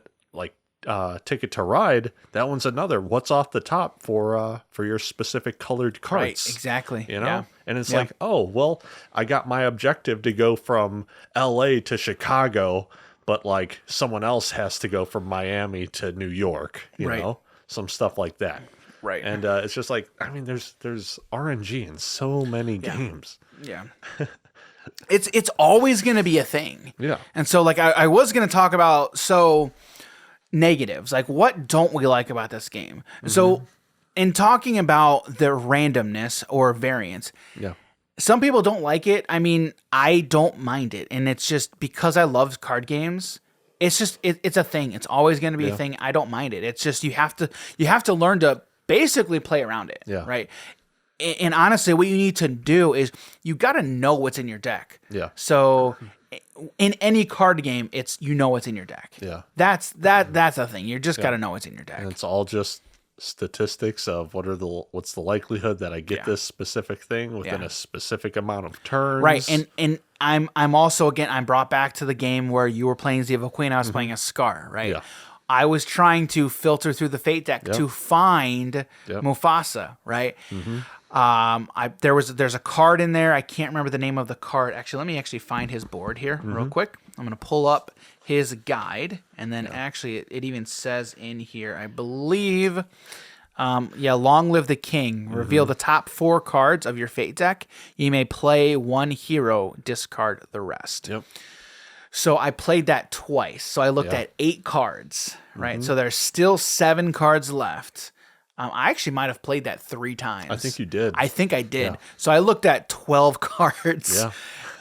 Ticket to Ride, that one's another. What's off the top for your specific colored cards? Right, exactly. You know? Yeah. And it's like, oh, well, I got my objective to go from LA to Chicago, but like someone else has to go from Miami to New York, you know, some stuff like that. Right. And it's just like, I mean, there's RNG in so many games. Yeah. It's always going to be a thing. Yeah. And so like I was going to talk about negatives, like what don't we like about this game? So in talking about the randomness or variance, some people don't like it. I mean, I don't mind it. And it's just because I love card games. It's just, it's a thing. It's always going to be a thing. I don't mind it. It's just, you have to learn to basically play around it. Yeah. Right. And honestly, what you need to do is you got to know what's in your deck. Yeah. So in any card game, it's, what's in your deck. Yeah. That's a thing. You just got to know what's in your deck. And it's all just statistics of what's the likelihood that I get this specific thing within a specific amount of turns. Right. And I'm also, again, I'm brought back to the game where you were playing Ziva Queen, I was playing a Scar, right? Yeah. I was trying to filter through the Fate deck to find Mufasa, right? There's a card in there. I can't remember the name of the card. Actually, let me actually find his board here real quick. I'm going to pull up his guide, and then actually it even says in here, I believe, Long Live the King. Reveal the top 4 cards of your Fate deck. You may play 1 hero, discard the rest. Yep. So I played that twice. So I looked at 8 cards, right? So there's still 7 cards left. I actually might have played that 3 times. I think you did. I think I did. Yeah. So I looked at 12 cards. Yeah.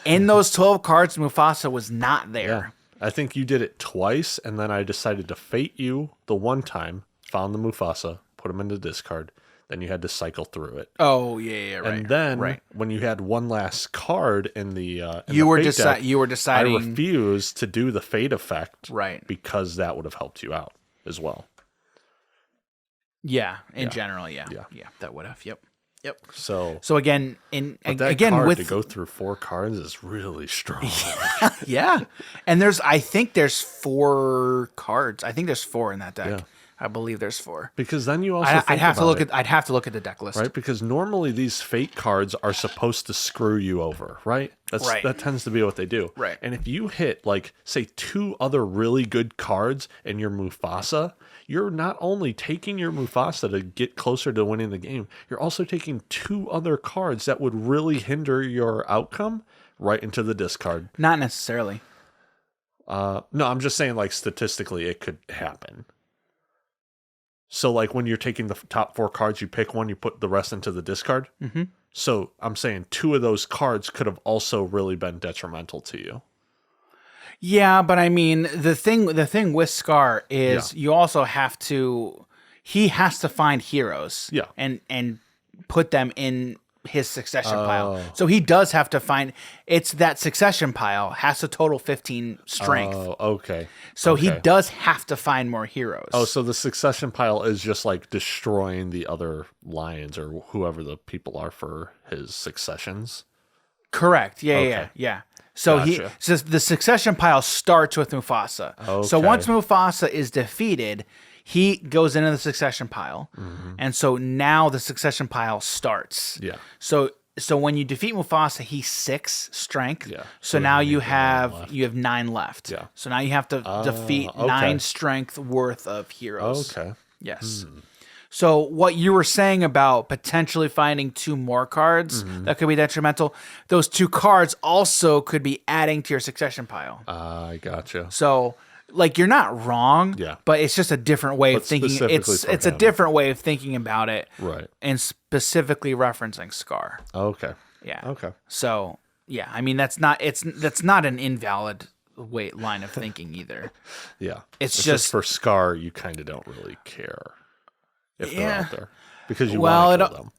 In those 12 cards, Mufasa was not there. Yeah. I think you did it twice, and then I decided to fate you the one time, found the Mufasa, put him into discard, then you had to cycle through it. Oh, yeah, right. And then when you had one last card in the you were deciding. I refused to do the fate effect, right? Because that would have helped you out as well. Yeah, in general, yeah, that would have. Yep. So again, card to go through 4 cards is really strong. Yeah, and I think there's 4 cards. I think there's 4 in that deck. Yeah. I believe there's 4. Because then you also I'd have to look at the deck list, right? Because normally these fate cards are supposed to screw you over, right? That tends to be what they do, right? And if you hit like say 2 other really good cards in your Mufasa, you're not only taking your Mufasa to get closer to winning the game, you're also taking 2 other cards that would really hinder your outcome right into the discard. Not necessarily. No, I'm just saying like statistically it could happen. So like when you're taking the top 4 cards, you pick one, you put the rest into the discard. Mm-hmm. So I'm saying 2 of those cards could have also really been detrimental to you. Yeah, but I mean the thing with Scar is you also have to. He has to find heroes. Yeah. And put them in his succession pile. So he does have to find. It's that succession pile has to total 15 strength. Oh, okay. So he does have to find more heroes. Oh, so the succession pile is just like destroying the other lions or whoever the people are for his successions. Correct. Yeah. So gotcha. So the succession pile starts with Mufasa. Okay. So once Mufasa is defeated, he goes into the succession pile, and so now the succession pile starts. Yeah. So when you defeat Mufasa, he's 6 strength. Yeah. So now you have 9 left. Yeah. So now you have to defeat 9 strength worth of heroes. Okay. Yes. So what you were saying about potentially finding 2 more cards that could be detrimental, those 2 cards also could be adding to your succession pile. I gotcha. So like you're not wrong. Yeah. But it's just a different way of thinking. specifically for It's a him. different way of thinking about it. Right. And specifically referencing Scar. Okay. Yeah. Okay. So yeah, I mean that's not an invalid line of thinking either. Yeah. It's just for Scar, you kind of don't really care if they're Yeah. out there because you Well, want to kill them.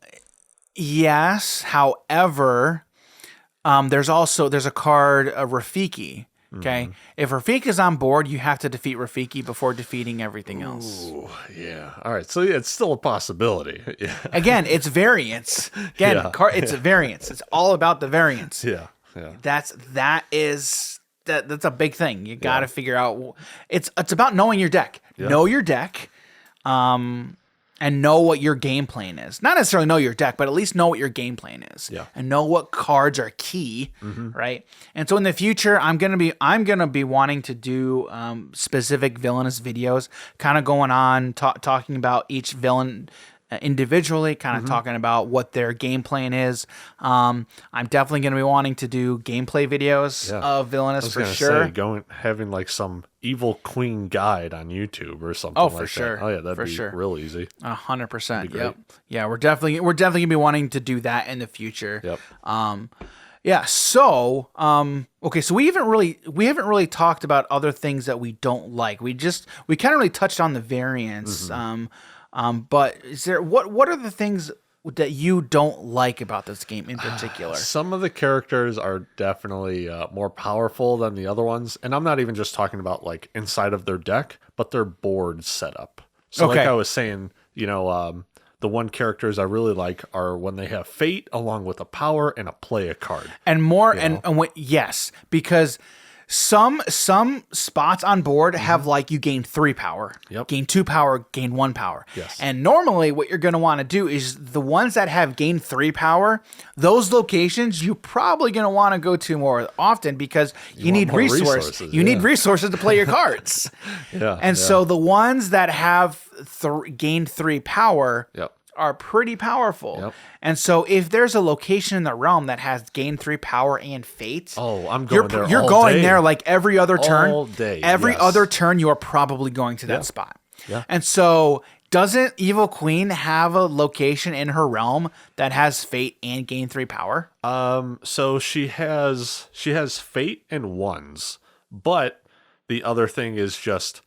Yes. However, there's a card, Rafiki. Okay. If Rafiki's on board, you have to defeat Rafiki before defeating everything else. Ooh, yeah. All right. So yeah, it's still a possibility. Yeah. Again, it's variance. Again, Yeah. it's a variance. It's all about the variance. Yeah. Yeah. That's a big thing. You got to figure out. It's about knowing your deck. Yeah. Know your deck, and know what your game plan is. Not necessarily know your deck, but at least know what your game plan is. Yeah. And know what cards are key, right? And so in the future, I'm gonna be wanting to do specific villainous videos, kind of going on talking about each villain individually, kind of talking about what their game plan is. I'm definitely going to be wanting to do gameplay videos of Villainous for sure. Having like some evil queen guide on YouTube or something. Oh, like for sure. That. Oh yeah, that'd For be sure. real easy. 100%. Yep. Yeah, we're definitely gonna be wanting to do that in the future. Yep. Yeah. So, okay. So we haven't really talked about other things that we don't like. We kind of really touched on the variants. But is there what are the things that you don't like about this game in particular? Some of the characters are definitely more powerful than the other ones, and I'm not even just talking about like inside of their deck, but their board setup. So, like I was saying, the one characters I really like are when they have Fate along with a power and a play a card. And more, yes, because some spots on board have like you gain 3 power, gain 2 power, gain 1 power. Yes. And normally what you're going to want to do is the ones that have gained 3 power, those locations you're probably going to want to go to more often because you need resources. You need resources to play your cards. So the ones that have gained 3 power are pretty powerful. And so if there's a location in the realm that has gained 3 power and Fate, I'm going there. You're all going day. there like every other turn. All day. Every other turn, you are probably going to that spot. And so, doesn't Evil Queen have a location in her realm that has Fate and gain 3 power? So she has Fate and ones, but the other thing is just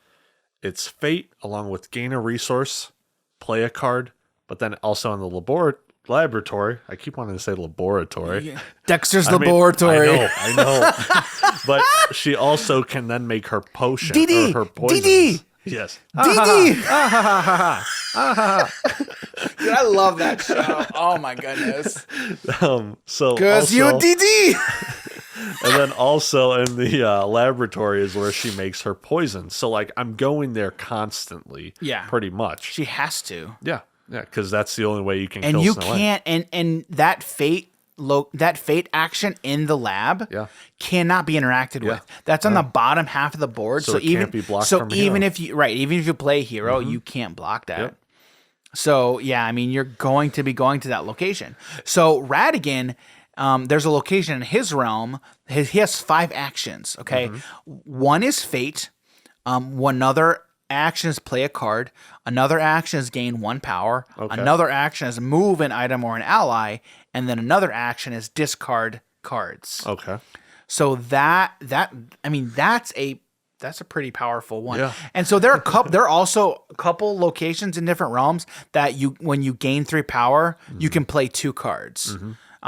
it's Fate along with gain a resource, play a card, but then also in the laboratory. I keep wanting to say laboratory. Dexter's laboratory. I know. But she also can then make her potion or her poison. DD. Yes. DD. Dude, I love that show. Oh my goodness. So because you DD. And then also in the laboratory is where she makes her poison. So like I'm going there constantly. Yeah. Pretty much. She has to. Yeah. Yeah, because that's the only way you can and kill you Snow can't White. And that Fate action in the lab cannot be interacted with. That's on the bottom half of the board. So it can't be blocked from even hero. Even if you play hero, you can't block that. So yeah, I mean you're going to be going to that location. So Radigan, there's a location in his realm. He has 5 actions. Okay, one is Fate. One other action is play a card. Another action is gain 1 power. Another action is move an item or an ally, and then another action is discard cards. Okay. So that's a pretty powerful one. Yeah. And so there are also a couple locations in different realms that when you gain 3 power, you can play 2 cards.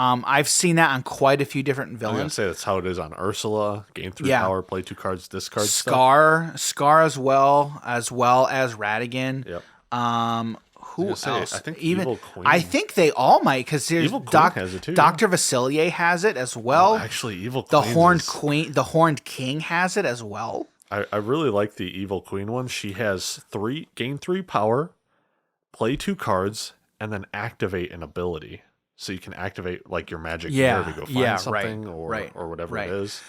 I've seen that on quite a few different villains. I was gonna say that's how it is on Ursula. Gain 3 power, play 2 cards, discard Scar as well as Radigan. Yep. Who else? I think Evil Queen. I think they all might because Evil Queen has it too. Dr. Vasilier has it as well. Actually, Evil Queen. The Horned King has it as well. I really like the Evil Queen one. She has gain 3 power, play 2 cards, and then activate an ability. So you can activate like your magic mirror to go find something or whatever it is.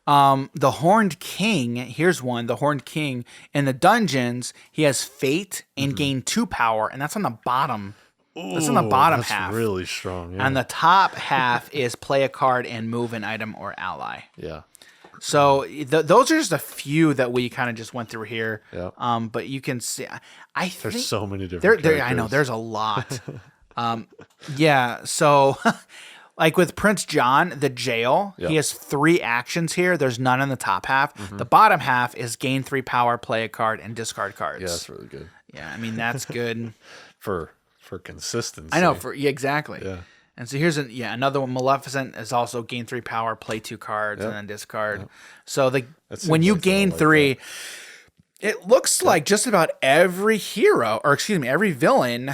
The Horned King, here's one. The Horned King in the dungeons, he has Fate and gain 2 power, and that's on the bottom. That's on the bottom half. That's really strong. Yeah. And the top half is play a card and move an item or ally. Yeah. So those are just a few that we kind of just went through here. Yeah. But you can see, I think There's so many different characters. I know there's a lot. Yeah. So like with Prince John, the jail, he has 3 actions here. There's none in the top half. The bottom half is gain 3 power, play a card, and discard cards. Yeah, that's really good. Yeah, I mean that's good for consistency. I know exactly. Yeah. And so here's another one. Maleficent is also gain 3 power, play 2 cards, and then discard. Yep. So when you gain 3, it looks like just about every hero, or excuse me, every villain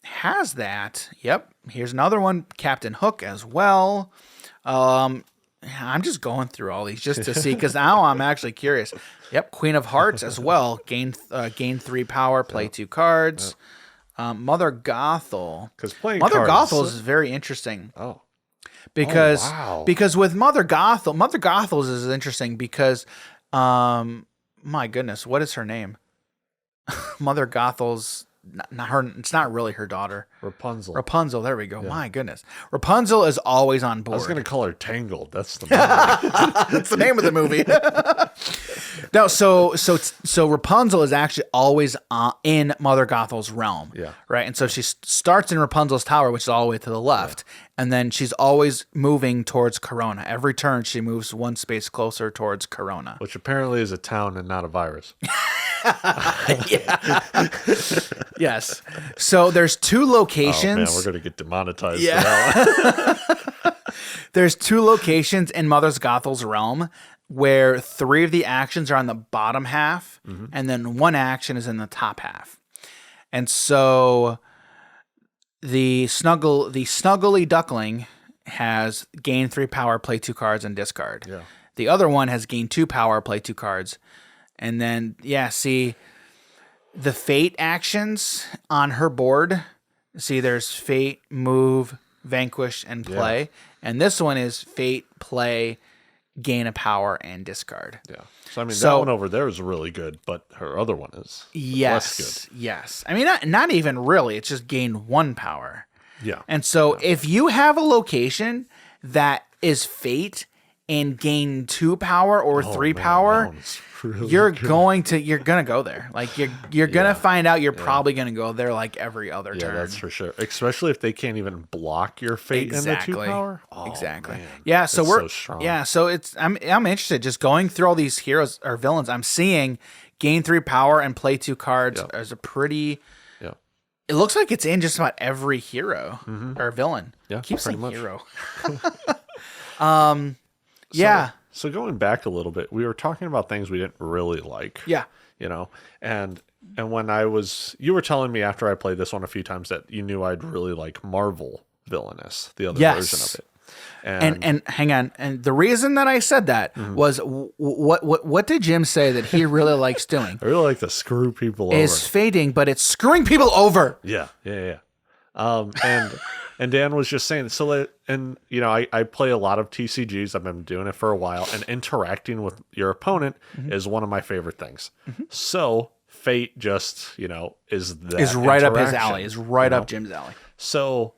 has that. Yep. Here's another one, Captain Hook as well. I'm just going through all these just to see, because now I'm actually curious. Yep, Queen of Hearts as well. Gain 3 power, play 2 cards. Mother Gothel. Because playing Mother cards, Gothel is very interesting. Oh. Because wow. because with Mother Gothel's is interesting because my goodness, what is her name? Mother Gothel's not her. It's not really her daughter. Rapunzel. There we go. Yeah. My goodness. Rapunzel is always on board. I was going to call her Tangled. That's the movie. That's the name of the movie. No, so Rapunzel is actually always in Mother Gothel's realm. Yeah. Right. And so she starts in Rapunzel's tower, which is all the way to the left. Yeah. And then she's always moving towards Corona. Every turn, she moves one space closer towards Corona. Which apparently is a town and not a virus. Yeah. Yes. So there's 2 locations. Oh man, we're gonna get demonetized. Yeah. There's 2 locations in Mother's Gothel's realm where 3 of the actions are on the bottom half, and then 1 action is in the top half. And so the Snuggly Duckling has gain 3 power, play 2 cards, and discard. Yeah. The other one has gain 2 power, play 2 cards. And then, see, the fate actions on her board. See, there's fate, move, vanquish, and play. Yeah. And this one is fate, play, gain a power, and discard. Yeah. So, I mean, that one over there is really good, but her other one is less good. Yes. I mean, not even really. It's just gain 1 power. Yeah. And so if you have a location that is fate and gain 2 power or 3 power, really you're gonna go there. Like you're gonna find out you're probably gonna go there like every other turn. Yeah, that's for sure. Especially if they can't even block your fate in the 2 power. Oh, exactly. Man. Yeah. So we're so strong. Yeah. So I'm interested just going through all these heroes or villains. I'm seeing gain 3 power and play 2 cards as a pretty. Yeah. It looks like it's in just about every hero or villain. Yeah. Keep saying much. Hero. So going back a little bit, we were talking about things we didn't really like. Yeah. You know, and when you were telling me after I played this one a few times that you knew I'd really like Marvel Villainous, the other version of it. And hang on, and the reason that I said that was what did Jim say that he really likes doing? I really like to screw people over. Is fading, but it's screwing people over. Yeah. And Dan was just saying, I play a lot of TCGs. I've been doing it for a while, and interacting with your opponent is one of my favorite things. So fate just, is right up his alley, is right up Jim's alley. So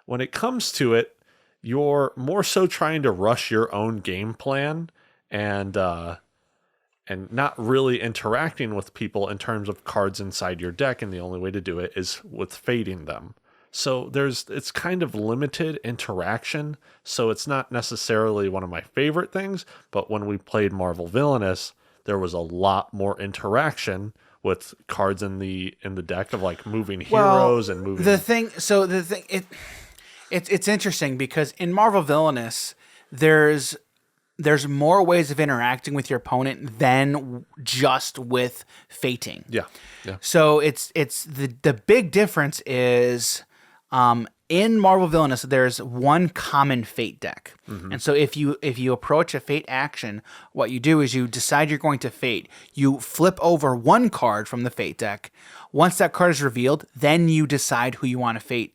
when it comes to it, you're more so trying to rush your own game plan and not really interacting with people in terms of cards inside your deck, and the only way to do it is with fading them. So it's kind of limited interaction, so it's not necessarily one of my favorite things, but when we played Marvel Villainous, there was a lot more interaction with cards in the deck of like moving heroes and moving. It's interesting because in Marvel Villainous, there's more ways of interacting with your opponent than just with fating. Yeah. So it's the big difference is in Marvel Villainous, there's one common fate deck. And so if you approach a fate action, what you do is you decide you're going to fate. You flip over 1 card from the fate deck. Once that card is revealed, then you decide who you want to fate.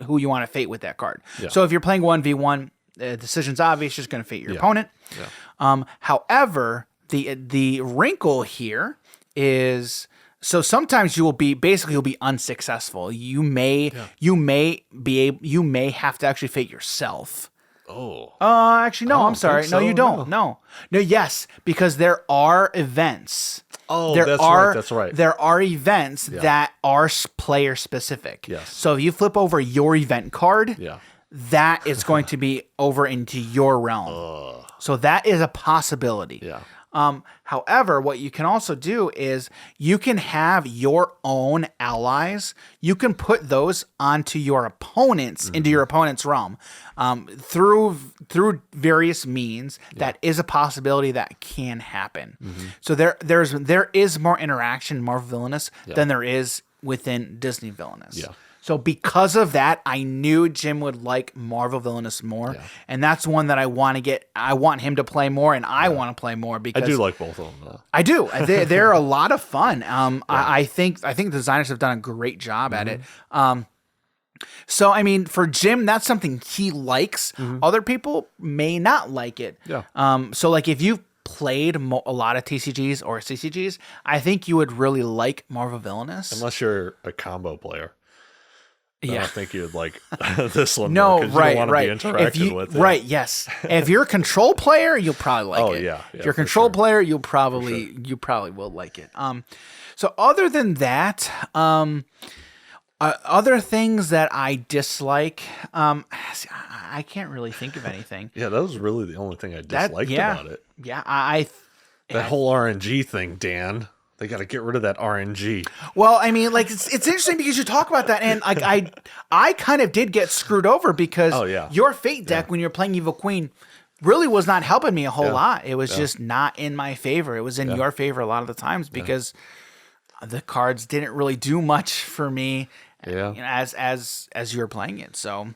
Who you want to fate with that card. Yeah. So if you're playing 1v1, the decision's obvious, you're just going to fate your opponent. Yeah. However, the wrinkle here is, so sometimes you'll be unsuccessful. You may have to actually fate yourself. Oh. Actually, no. I'm sorry. think No, you so, don't. No. Yes, because there are events. Oh, There that's are, right. That's right. There are events that are player specific. Yes. So if you flip over your event card, Yeah. that is going to be over into your realm. So that is a possibility. Yeah. However, what you can also do is you can have your own allies. You can put those onto your opponents, into your opponent's realm, through various means. That is a possibility that can happen. So there is more interaction, more villainous than there is within Disney Villainous. Yeah. So because of that, I knew Jim would like Marvel Villainous more, and that's one that I want to get. I want him to play more, and I want to play more because I do like both of them, though. I do. They're a lot of fun. I think the designers have done a great job at it. So I mean, for Jim, that's something he likes. Other people may not like it. Yeah. So like if you've played a lot of TCGs or CCGs, I think you would really like Marvel Villainous. Unless you're a combo player. I Yeah. don't think you would like this one. No, more, 'cause right, you don't want right. to be interacting with it. Right, yes. If you're a control player, you'll probably like it. Yeah, if you're a for control sure. player, you probably will like it. So other than that, other things that I dislike, I can't really think of anything. Yeah, that was really the only thing I disliked about it. Yeah, That whole RNG thing, Dan. They got to get rid of that RNG. Well, I mean, like it's interesting because you talk about that, and like I kind of did get screwed over because your Fate deck when you're playing Evil Queen really was not helping me a whole lot. It was just not in my favor. It was in your favor a lot of the times because the cards didn't really do much for me. Yeah. You know, as you were playing it. So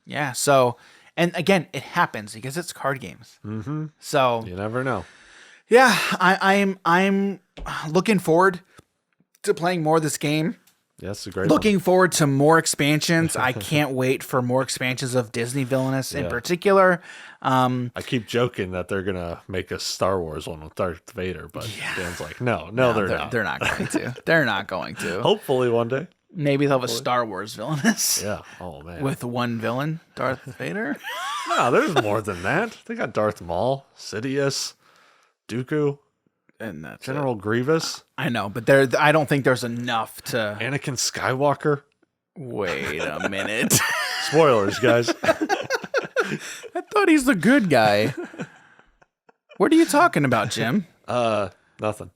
yeah. So and again, it happens because it's card games. Mm-hmm. So You never know. yeah, I'm looking forward to playing more of this game. Yeah, it's a great Looking forward to more expansions. I can't wait for more expansions of Disney Villainous in particular. I keep joking that they're gonna make a Star Wars one with Darth Vader, but Dan's like, no, they're not. They're not going to. They're not going to. Hopefully one day. Maybe they'll have a Star Wars Villainous. Yeah. Oh man. With one villain, Darth Vader. No, there's more than that. They got Darth Maul, Sidious, Dooku, And that's General Grievous. I know, but I don't think there's enough to. Anakin Skywalker. Wait a minute. Spoilers, guys. I thought he's the good guy. What are you talking about, Jim? Nothing.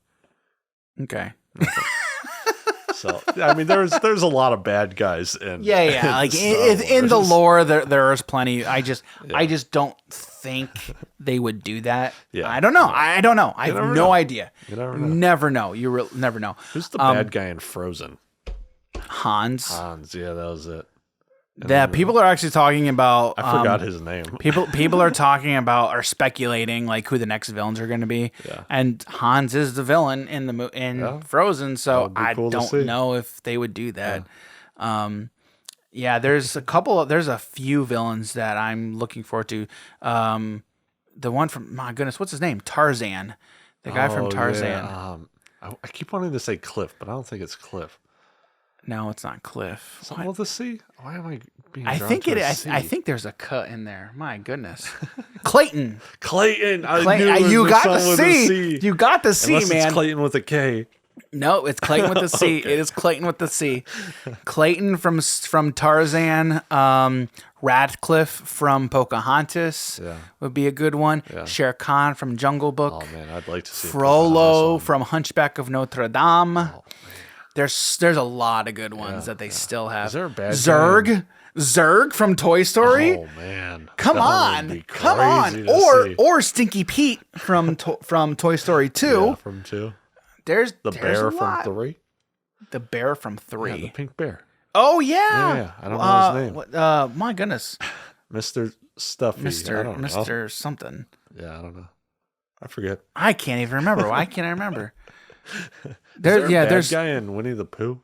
Okay. So I mean, there's a lot of bad guys in. Yeah. Like in the lore, there is plenty. I just don't think they would do that. Yeah. I don't know. I don't know. I have no idea. You never know. Never know. You never know. Who's the bad guy in Frozen? Hans. Hans. Yeah, that was it. That people are actually talking about. I forgot his name. People are talking about or speculating like who the next villains are going to be. Yeah. And Hans is the villain in the Frozen, so I cool to don't see. know if they would do that. There's a few villains that I'm looking forward to. The one from my goodness, what's his name? Tarzan. The guy from Tarzan. Yeah. I keep wanting to say Cliff, but I don't think it's Cliff. No, it's not Cliff. Something with the C? Why am I being I drawn think to it. a I C? think there's a cut in there. My goodness, Clayton. Clayton. I knew it was You got the something with a C. C. You got the C, Unless man. it's Clayton with a K. No, it's Clayton with the C. Okay. It is Clayton with the C. Clayton from Tarzan. Radcliffe from Pocahontas would be a good one. Yeah. Shere Khan from Jungle Book. Oh man, I'd like to see Frollo from Hunchback of Notre Dame. Oh, There's a lot of good ones that they still have. Is there a bad Zurg? Zurg from Toy Story? Oh man, Come That would on, be come crazy on, to see. or Stinky Pete from Toy Story 2. Yeah, from 2. There's The there's bear a from lot. 3. The bear from 3. Yeah, the pink bear. Oh yeah. Yeah, I don't know his name. My goodness, Mr. Stuffy. I don't know. Mr. something. Yeah, I don't know. I forget. I can't even remember. Why can't I remember? There's a guy in Winnie the Pooh.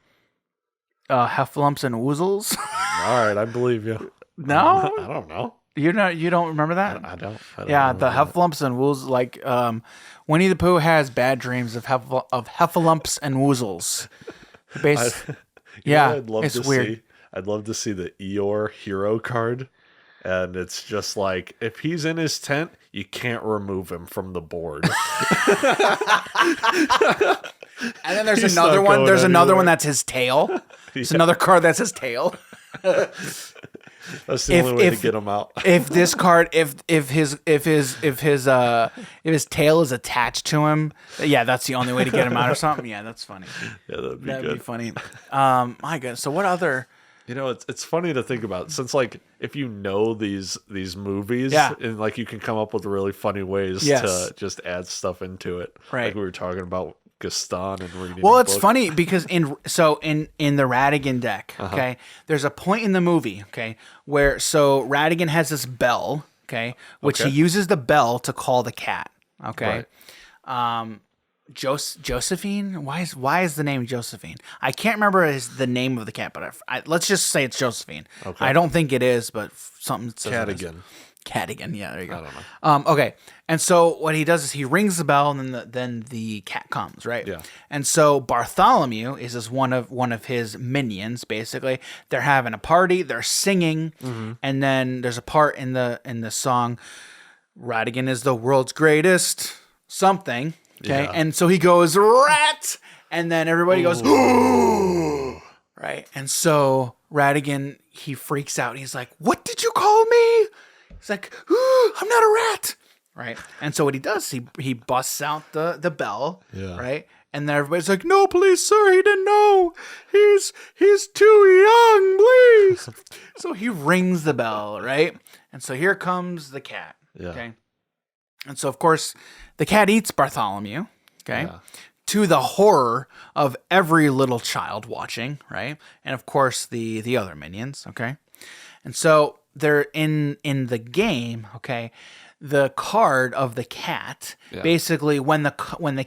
Heffalumps and Woozles. All right, I believe you. No, I don't know. you don't remember that? I don't Yeah, the remember Heffalumps and Woozles. Like Winnie the Pooh has bad dreams of Heffalumps and Woozles. that. Yeah, I'd love it's to weird. see. I'd love to see the Eeyore hero card. And it's just like, if he's in his tent, you can't remove him from the board. And then there's another one. There's another one that's his tail. There's another card that's his tail. That's the only way to get him out. If this card, if his tail is attached to him, yeah, that's the only way to get him out or something. Yeah, that's funny. Yeah, that'd be That'd be funny. My goodness. So what other? You know, it's funny to think about, since like if you know these movies, Yeah. and like you can come up with really funny ways Yes. to just add stuff into it. Right. Like we were talking about Gaston and reading. Well, the it's book. funny because in the Radigan deck, okay, there's a point in the movie, okay, where Radigan has this bell, okay, which he uses the bell to call the cat, okay. Right. Josephine. Why is the name Josephine? I can't remember the name of the cat, but let's just say it's Josephine. Okay. I don't think it is, but something says it is. Cadigan. Cadigan. Yeah, there you go. I don't know. Okay, and so what he does is he rings the bell, and then the cat comes, right? Yeah. And so Bartholomew is one of his minions. Basically, they're having a party, they're singing, and then there's a part in the song, "Radigan is the world's greatest something." Okay, Yeah. and so he goes rat, and then everybody goes right, and so Radigan, he freaks out. He's like, "What did you call me?" He's like, "I'm not a rat." Right. And so what he does, he busts out the bell. Yeah. Right. And then everybody's like, "No, please, sir, he didn't know. He's too young, please." So he rings the bell, right? And so here comes the cat. Yeah. Okay. And so of course the cat eats Bartholomew. Okay. Yeah. To the horror of every little child watching, right? And of course the other minions, okay? And so they're in the game, okay? The card of the cat, basically when the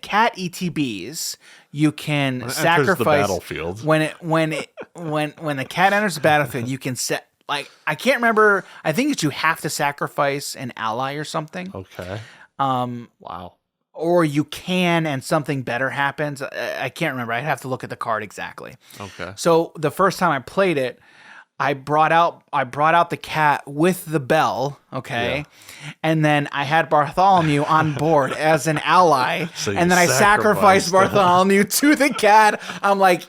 cat ETBs, you can sacrifice the battlefield. when the cat enters the battlefield, you can set, like, I can't remember, I think it's you have to sacrifice an ally or something. Okay. Wow. Or you can, and something better happens. I can't remember. I'd have to look at the card exactly. Okay. So the first time I played it, I brought out the cat with the bell, okay? Yeah. And then I had Bartholomew on board as an ally. So you and then I sacrificed sacrificed Bartholomew to the cat. I'm like,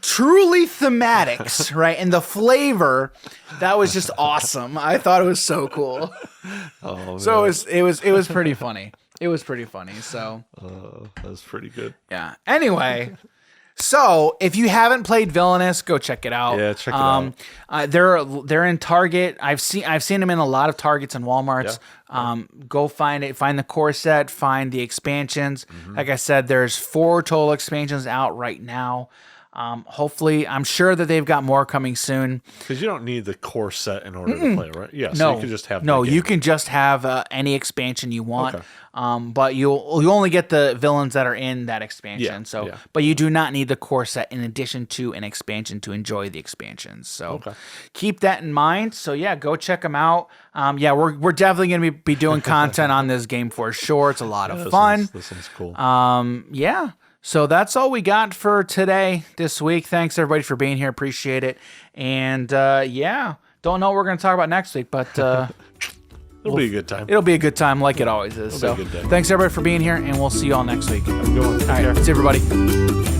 truly thematics, right? And the flavor, that was just awesome. I thought it was so cool. Oh, So it was pretty funny. It was pretty funny. So that's pretty good. yeah. Anyway, so if you haven't played Villainous, go check it out. Yeah, check it out. They're in Target. I've seen them in a lot of Targets and Walmarts. Yeah. Go find it. Find the core set. Find the expansions. Mm-hmm. Like I said, there's 4 total expansions out right now. Hopefully, I'm sure that they've got more coming soon. Because you don't need the core set in order to play, right? Yeah. No, So you can just have you can just have any expansion you want. Okay. But you'll only get the villains that are in that expansion. Yeah. But you do not need the core set in addition to an expansion to enjoy the expansions. So keep that in mind. So yeah, go check them out. We're definitely going to be doing content on this game for sure. It's a lot of fun. This one's cool. Yeah. So that's all we got for today, this week. Thanks everybody for being here. Appreciate it. And don't know what we're going to talk about next week, but It'll be a good time. it'll be a good time like it always is. It'll So be a good day. thanks everybody for being here, and we'll see you all next week. Have a good one. Take All right, care. see everybody.